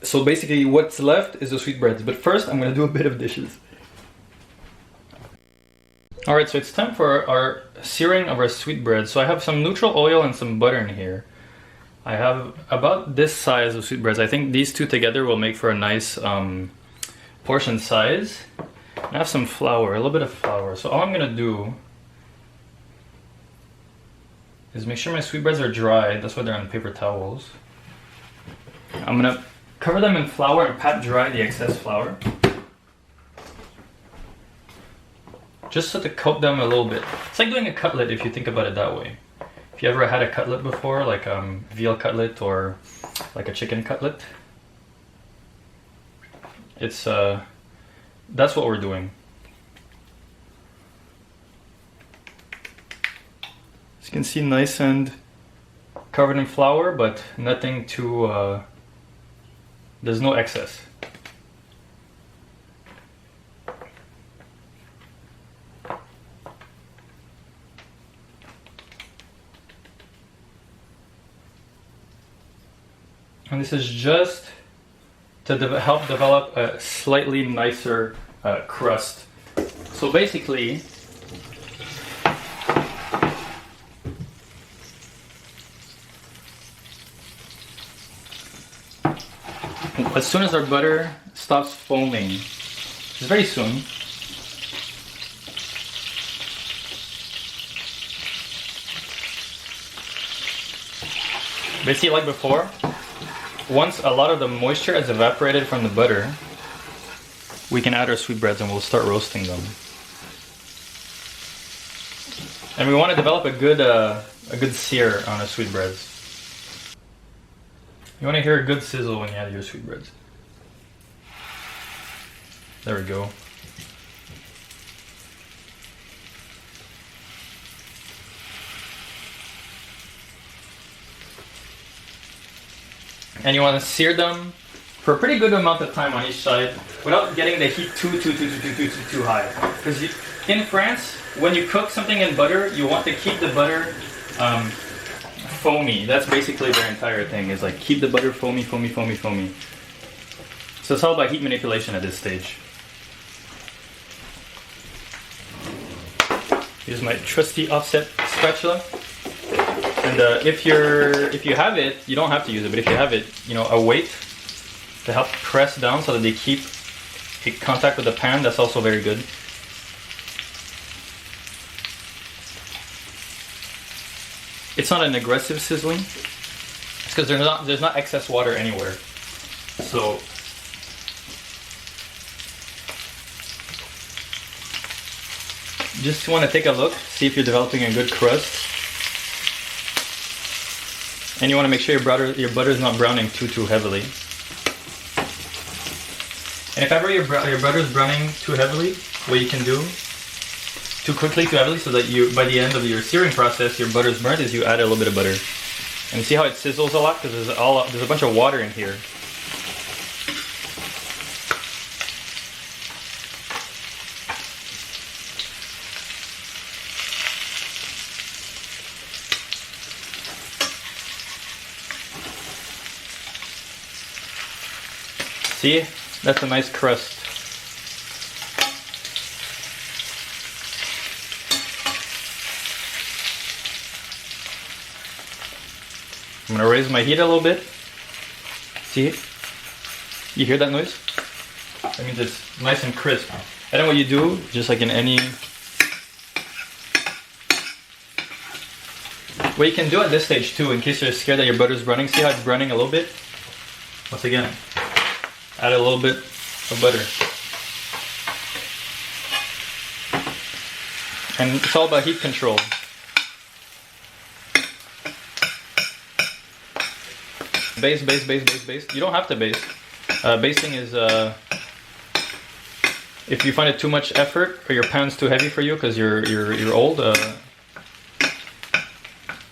So basically what's left is the sweetbreads. But first I'm gonna do a bit of dishes. Alright, so it's time for our searing of our sweetbreads. So I have some neutral oil and some butter in here. I have about this size of sweetbreads. I think these two together will make for a nice portion size. I have some flour, a little bit of flour. So all I'm gonna do is make sure my sweetbreads are dry. That's why they're on paper towels. I'm gonna cover them in flour and pat dry the excess flour. Just so to coat them a little bit. It's like doing a cutlet if you think about it that way. If you ever had a cutlet before, like veal cutlet or like a chicken cutlet, it's that's what we're doing. As you can see, nice and covered in flour, but nothing too, there's no excess. And this is just to help develop a slightly nicer crust. So basically, as soon as our butter stops foaming, which is very soon, basically like before, once a lot of the moisture has evaporated from the butter, we can add our sweetbreads and we'll start roasting them. And we want to develop a good sear on our sweetbreads. You want to hear a good sizzle when you add your sweetbreads. There we go. And you want to sear them for a pretty good amount of time on each side without getting the heat too high. Because in France, when you cook something in butter, you want to keep the butter foamy. That's basically their entire thing, is like keep the butter foamy. So it's all about heat manipulation at this stage. Here's my trusty offset spatula. And if you have it, you don't have to use it, but if you have it, you know, a weight to help press down so that they keep in contact with the pan, that's also very good. It's not an aggressive sizzling. It's because there's not excess water anywhere. So just want to take a look, see if you're developing a good crust. And you want to make sure your butter is not browning too heavily. And if ever your butter is browning too heavily, what you can do, too quickly, too heavily, so that by the end of your searing process, your butter is burnt, is you add a little bit of butter. And see how it sizzles a lot? Because there's a bunch of water in here. See? That's a nice crust. I'm gonna raise my heat a little bit. See it? You hear that noise? That means it's nice and crisp. And then what you do, just like in any... What you can do at this stage too, in case you're scared that your butter's burning, see how it's burning a little bit? Once again, add a little bit of butter. And it's all about heat control. Baste. You don't have to baste. Basting is if you find it too much effort or your pan's too heavy for you because you're old,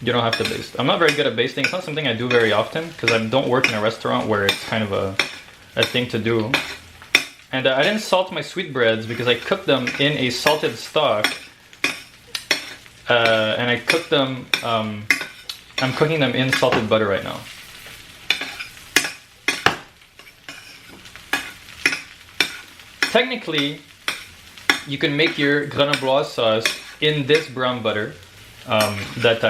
You don't have to baste. I'm not very good at basting. It's not something I do very often because I don't work in a restaurant where it's kind of a thing to do. And I didn't salt my sweetbreads because I cooked them in a salted stock. And I cooked them, I'm cooking them in salted butter right now. Technically, you can make your Grenobloise sauce in this brown butter that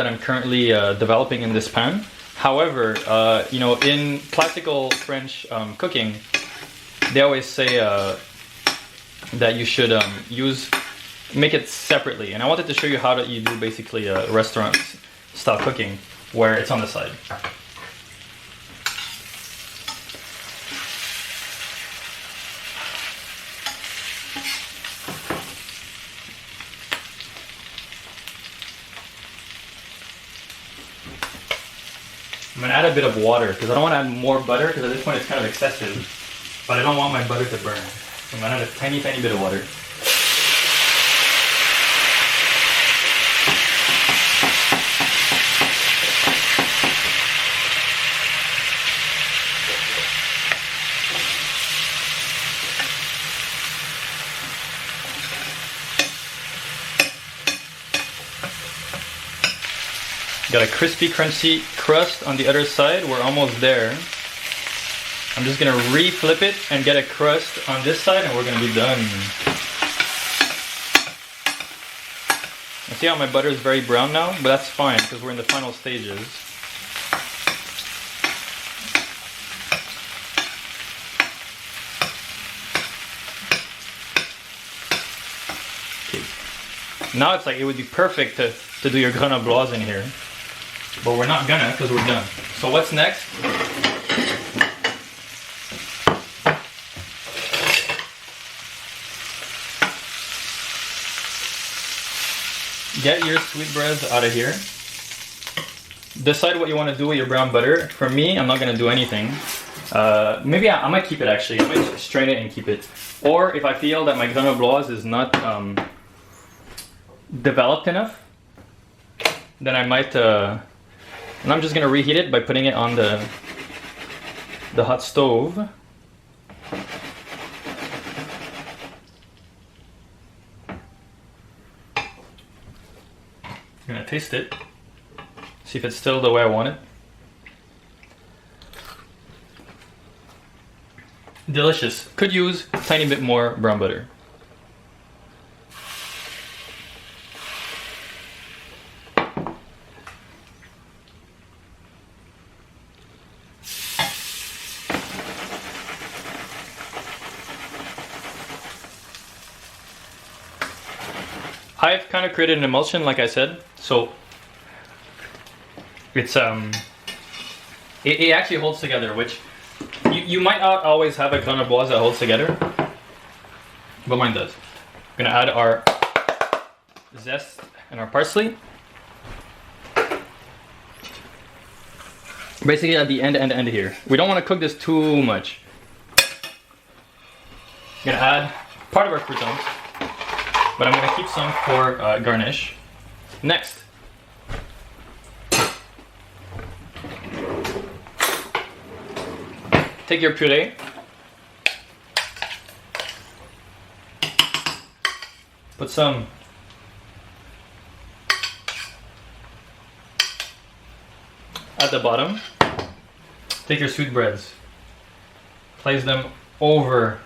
I'm currently developing in this pan. However, you know, in classical French cooking, they always say that you should make it separately. And I wanted to show you how you do basically restaurant style cooking where it's on the side. I'm gonna add a bit of water because I don't want to add more butter because at this point it's kind of excessive, but I don't want my butter to burn. So I'm gonna add a tiny bit of water. Got a crispy, crunchy crust on the other side. We're almost there. I'm just gonna re-flip it and get a crust on this side and we're gonna be done. I see how my butter is very brown now, but that's fine because we're in the final stages. Okay. Now it's like it would be perfect to do your Grenobloise in here. But we're not gonna because we're done. So what's next? Get your sweetbreads out of here. Decide what you want to do with your brown butter. For me, I'm not gonna do anything. Maybe I might keep it actually. I might strain it and keep it. Or if I feel that my Grenobloise is not developed enough, then I might. And I'm just gonna reheat it by putting it on the hot stove. I'm gonna taste it, see if it's still the way I want it. Delicious. Could use a tiny bit more brown butter. I've kind of created an emulsion, like I said, so it's it actually holds together, which you might not always have a Grenobloise that holds together, but mine does. I'm gonna add our zest and our parsley. Basically at the end here. We don't want to cook this too much. I'm gonna add part of our croutons, but I'm gonna keep some for garnish. Next, take your puree, put some at the bottom. Take your sweetbreads, place them over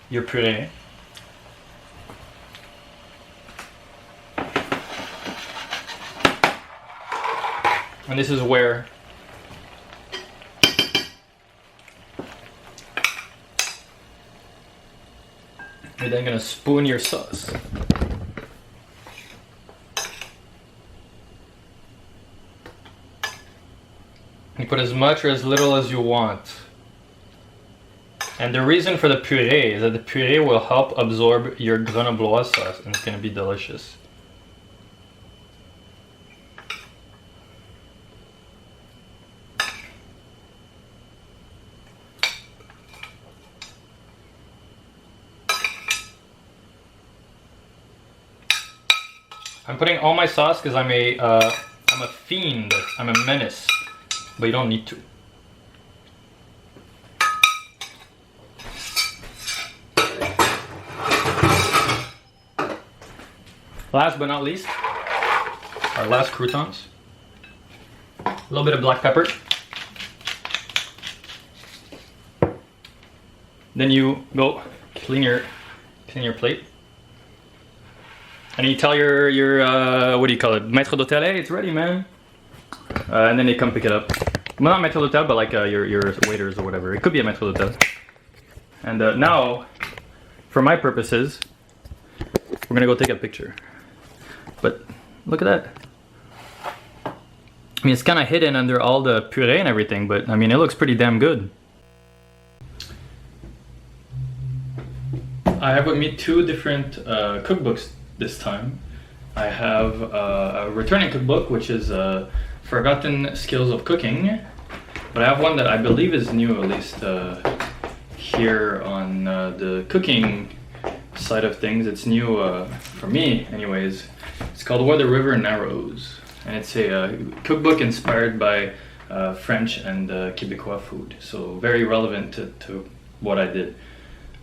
your puree. And this is where you're then gonna spoon your sauce. You put as much or as little as you want. And the reason for the puree is that the puree will help absorb your Grenobloise sauce and it's gonna be delicious. I'm putting all my sauce because I'm a fiend. I'm a menace, but you don't need to. Last but not least, our last croutons. A little bit of black pepper. Then you go clean your plate. And you tell your what do you call it? Maître d'hôtel, hey, it's ready, man. And then they come pick it up. Well, not maître d'hôtel, but like your waiters or whatever. It could be a maître d'hôtel. And now, for my purposes, we're gonna go take a picture. But look at that. I mean, it's kind of hidden under all the puree and everything, but I mean, it looks pretty damn good. I have with me two different cookbooks this time. I have a returning cookbook, which is Forgotten Skills of Cooking, but I have one that I believe is new, at least here on the cooking side of things. It's new for me anyways. It's called Where the River Narrows, and it's a cookbook inspired by French and Quebecois food, so very relevant to what I did.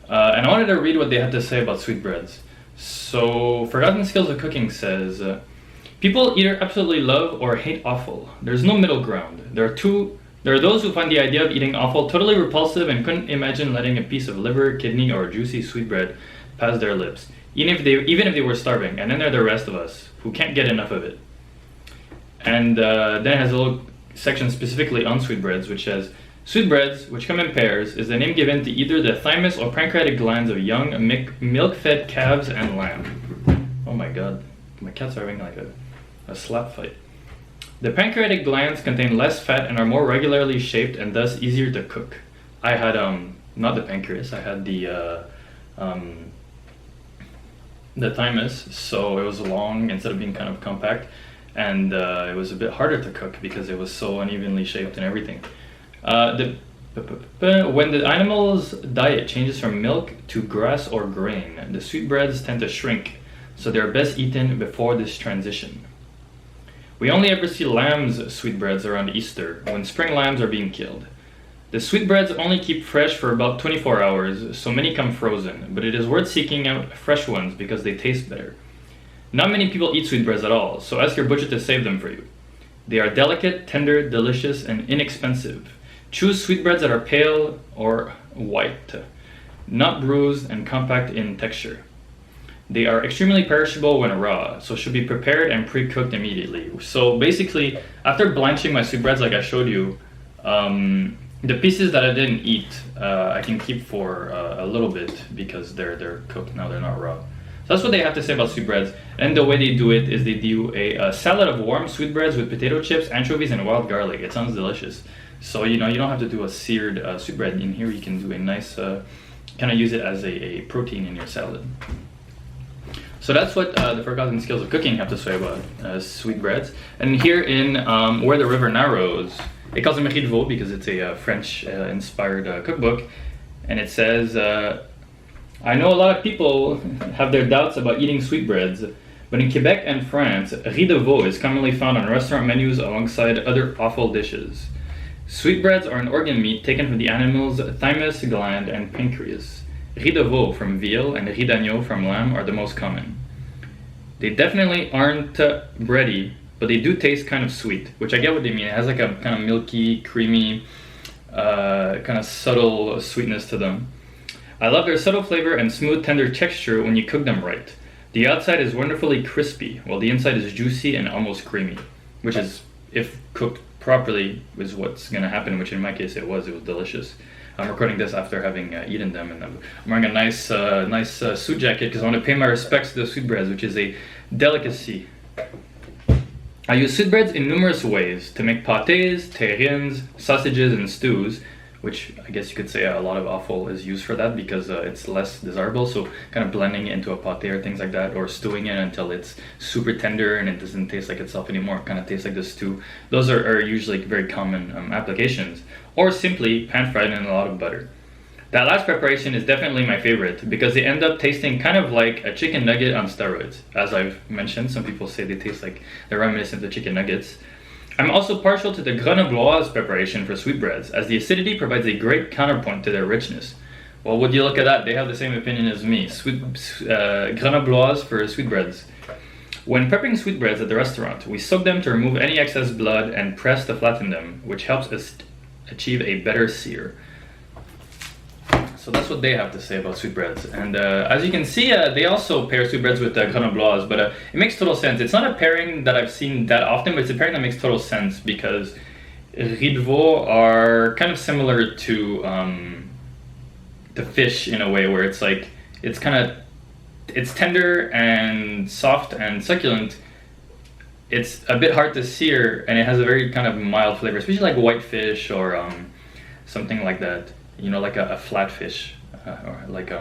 And I wanted to read what they had to say about sweetbreads. So, Forgotten Skills of Cooking says, people either absolutely love or hate offal. There's no middle ground. There are those who find the idea of eating offal totally repulsive and couldn't imagine letting a piece of liver, kidney, or juicy sweetbread pass their lips, even if they were starving. And then there are the rest of us who can't get enough of it. And then it has a little section specifically on sweetbreads, which says, sweetbreads, which come in pairs, is the name given to either the thymus or pancreatic glands of young milk-fed calves and lamb. Oh my god, my cats are having like a slap fight. The pancreatic glands contain less fat and are more regularly shaped and thus easier to cook. I had, not the pancreas, I had the thymus, so it was long instead of being kind of compact, and it was a bit harder to cook because it was so unevenly shaped and everything. When the animal's diet changes from milk to grass or grain, the sweetbreads tend to shrink, so they are best eaten before this transition. We only ever see lamb's sweetbreads around Easter, when spring lambs are being killed. The sweetbreads only keep fresh for about 24 hours, so many come frozen, but it is worth seeking out fresh ones because they taste better. Not many people eat sweetbreads at all, so ask your butcher to save them for you. They are delicate, tender, delicious, and inexpensive. Choose sweetbreads that are pale or white, not bruised and compact in texture. They are extremely perishable when raw, so should be prepared and pre-cooked immediately. So basically, after blanching my sweetbreads like I showed you, the pieces that I didn't eat, I can keep for a little bit because they're cooked now, they're not raw. So that's what they have to say about sweetbreads. And the way they do it is they do a salad of warm sweetbreads with potato chips, anchovies, and wild garlic. It sounds delicious. So you don't have to do a seared sweetbread. In here you can do a nice, kind of use it as a protein in your salad. So that's what the Forgotten Skills of Cooking have to say about sweetbreads. And here in Where the River Narrows, it calls them Ris de Veau because it's a French inspired cookbook. And it says, I know a lot of people have their doubts about eating sweetbreads, but in Quebec and France, Ris de Veau is commonly found on restaurant menus alongside other offal dishes. Sweetbreads are an organ meat taken from the animal's thymus gland and pancreas. Ris de Veau from veal and Ris d'agneau from lamb are the most common. They definitely aren't bready, but they do taste kind of sweet, which I get what they mean. It has like a kind of milky, creamy, kind of subtle sweetness to them. I love their subtle flavor and smooth, tender texture when you cook them right. The outside is wonderfully crispy, while the inside is juicy and almost creamy, which is, if cooked properly, is what's going to happen, which in my case it was delicious. I'm recording this after having eaten them, and I'm wearing a nice suit jacket because I want to pay my respects to the sweetbreads, which is a delicacy. I use sweetbreads in numerous ways to make pâtés, terrines, sausages, and stews, which I guess you could say a lot of offal is used for that because it's less desirable, so kind of blending it into a pâté or things like that, or stewing it until it's super tender and it doesn't taste like itself anymore, it kind of tastes like the stew. Those are usually very common applications, or simply pan-fried in a lot of butter. That last preparation is definitely my favorite because they end up tasting kind of like a chicken nugget on steroids. As I've mentioned, some people say they taste like they're reminiscent of chicken nuggets. I'm also partial to the Grenobloise preparation for sweetbreads, as the acidity provides a great counterpoint to their richness. Well, would you look at that? They have the same opinion as me. Grenobloise for sweetbreads. When prepping sweetbreads at the restaurant, we soak them to remove any excess blood and press to flatten them, which helps us achieve a better sear. So that's what they have to say about sweetbreads. And as you can see, they also pair sweetbreads with Grenobloise, but it makes total sense. It's not a pairing that I've seen that often, but it's a pairing that makes total sense because Ris de Veau are kind of similar to the fish in a way, where it's like, it's tender and soft and succulent. It's a bit hard to sear, and it has a very kind of mild flavor, especially like whitefish or something like that. You know, like a flatfish, or like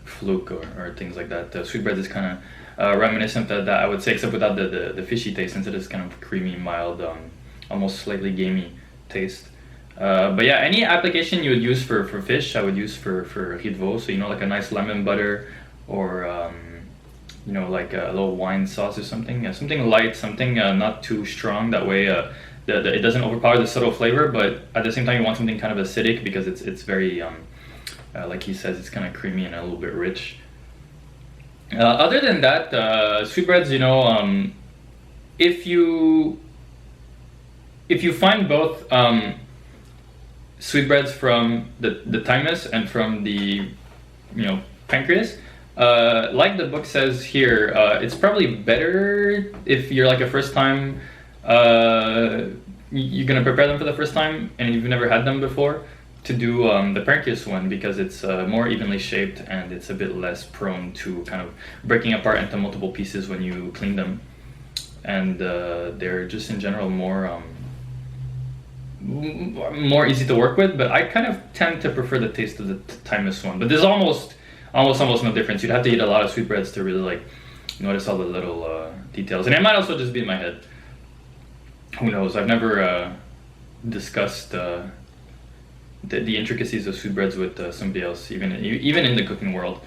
fluke or things like that. The sweetbreads is kind of reminiscent of that, I would say, except without the fishy taste, since it is kind of creamy, mild, almost slightly gamey taste. But yeah, any application you would use for fish, I would use for Ris de Veau. So, you know, like a nice lemon butter, or you know, like a little wine sauce or something. Something light, something not too strong. That way, it doesn't overpower the subtle flavor, but at the same time you want something kind of acidic because it's very, like he says, it's kind of creamy and a little bit rich. Other than that, sweetbreads, you know, if you find both sweetbreads from the thymus and from the, you know, pancreas, like the book says here, it's probably better if you're like a first time, you're gonna prepare them for the first time and you've never had them before, to do the pancreas one, because it's more evenly shaped and it's a bit less prone to kind of breaking apart into multiple pieces when you clean them, and they're just in general more easy to work with. But I kind of tend to prefer the taste of the thymus one, but there's almost no difference. You'd have to eat a lot of sweetbreads to really like notice all the little details, and it might also just be in my head. Who knows? I've never discussed the intricacies of sweetbreads with somebody else, even in the cooking world.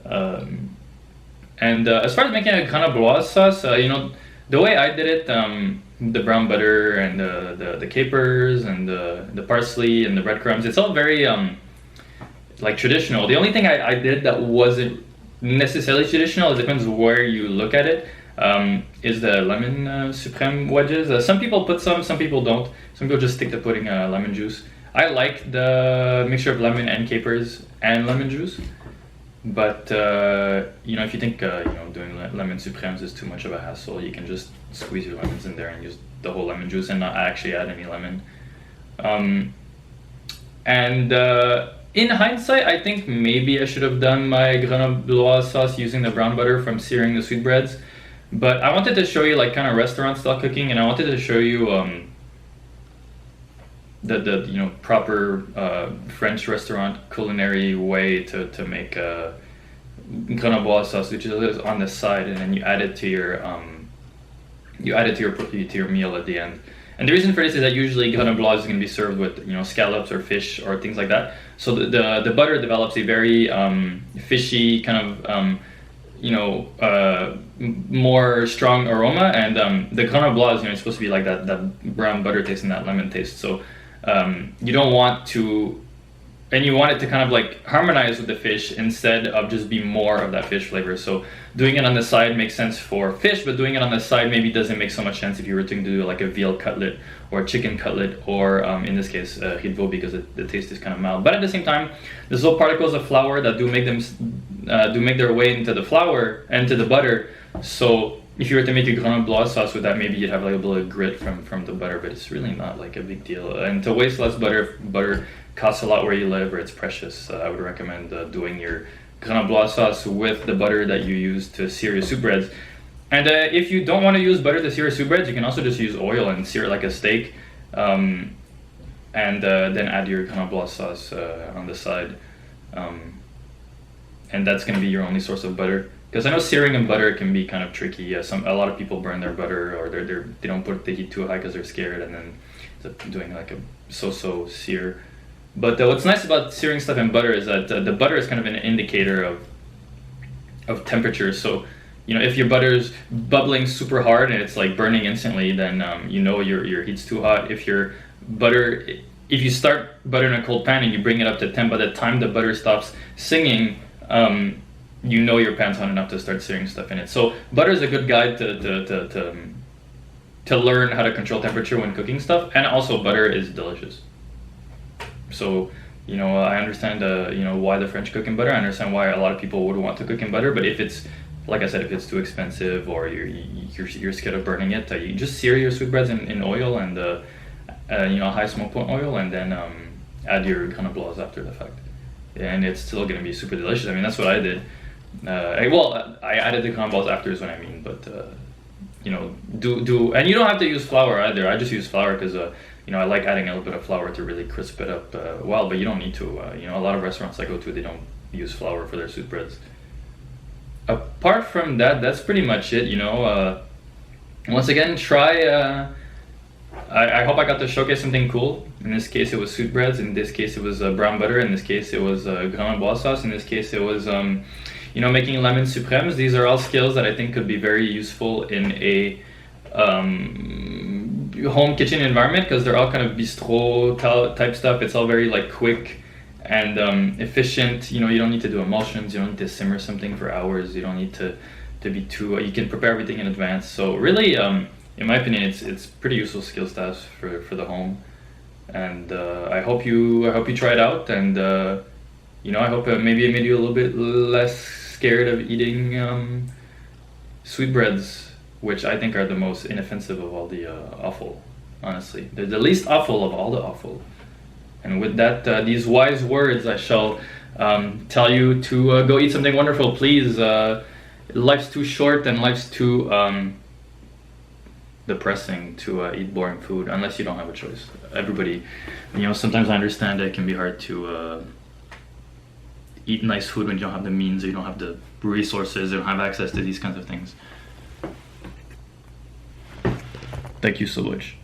And as far as making a Grenobloise sauce, you know, the way I did it, the brown butter and the capers and the parsley and the breadcrumbs, it's all very like traditional. The only thing I did that wasn't necessarily traditional, it depends where you look at it, is the lemon supreme wedges. Some people put some people don't. Some people just stick to putting lemon juice. I like the mixture of lemon and capers and lemon juice, but you know, if you think you know, doing lemon supremes is too much of a hassle, you can just squeeze your lemons in there and use the whole lemon juice and not actually add any lemon. In hindsight, I think maybe I should have done my Grenobloise sauce using the brown butter from searing the sweetbreads, but I wanted to show you like kind of restaurant style cooking, and I wanted to show you the you know, proper French restaurant culinary way to make a Grenobloise sauce, which is on the side, and then you add it to your meal at the end. And the reason for this is that usually Grenobloise is going to be served with, you know, scallops or fish or things like that. So the butter develops a very fishy kind of you know, more strong aroma, and the Grenobloise, you know, it's supposed to be like that brown butter taste and that lemon taste. So you don't want to, and you want it to kind of like harmonize with the fish instead of just be more of that fish flavor. So doing it on the side makes sense for fish, but doing it on the side maybe doesn't make so much sense if you were to do like a veal cutlet or a chicken cutlet, or in this case Ris de Veau, because the taste is kind of mild. But at the same time, there's little particles of flour that do make their way into the flour and to the butter. So if you were to make a Grenobloise sauce with that, maybe you'd have like a little grit from the butter, but it's really not like a big deal. And to waste less butter, if butter costs a lot where you live or it's precious, I would recommend doing your Grenobloise sauce with the butter that you use to sear your sweetbreads. And if you don't want to use butter to sear your sweetbreads, you can also just use oil and sear it like a steak, and then add your Grenobloise sauce on the side, and that's going to be your only source of butter. Because I know searing in butter can be kind of tricky. A lot of people burn their butter, or they don't put the heat too high because they're scared, and then doing like a so-so sear. But what's nice about searing stuff in butter is that the butter is kind of an indicator of temperature. So, you know, if your butter's bubbling super hard and it's like burning instantly, then you know your heat's too hot. If you start butter in a cold pan and you bring it up to temp, by the time the butter stops singing, you know your pan's hot enough to start searing stuff in it. So butter is a good guide to learn how to control temperature when cooking stuff, and also butter is delicious. So, you know, I understand, you know, why the French cook in butter. I understand why a lot of people would want to cook in butter. But if it's, like I said, if it's too expensive or you're scared of burning it, you just sear your sweetbreads in oil and, you know, high smoke point oil, and then add your Grenobloise after the fact. And it's still going to be super delicious. I mean, that's what I did. I added the Grenobloise after is what I mean. But, you know, and you don't have to use flour either. I just use flour because, you know, I like adding a little bit of flour to really crisp it up well, but you don't need to. You know, a lot of restaurants I go to, they don't use flour for their sweetbreads. Apart from that, that's pretty much it, you know. Once again, try, I hope I got to showcase something cool. In this case, it was sweetbreads. In this case, it was brown butter. In this case, it was Grenobloise sauce. In this case, it was, you know, making lemon suprêmes. These are all skills that I think could be very useful in a home kitchen environment, because they're all kind of bistro type stuff. It's all very like quick and efficient. You know, you don't need to do emulsions, you don't need to simmer something for hours, you don't need to be too, you can prepare everything in advance. So really, in my opinion, it's pretty useful skill stats for the home. And I hope you try it out, and you know, I hope maybe it made you a little bit less scared of eating sweetbreads, which I think are the most inoffensive of all the offal, honestly. They're the least awful of all the offal. And with that, these wise words, I shall tell you to go eat something wonderful. Please, life's too short and life's too depressing to eat boring food, unless you don't have a choice. Everybody, you know, sometimes I understand it can be hard to eat nice food when you don't have the means, or you don't have the resources, or don't have access to these kinds of things. Thank you so much.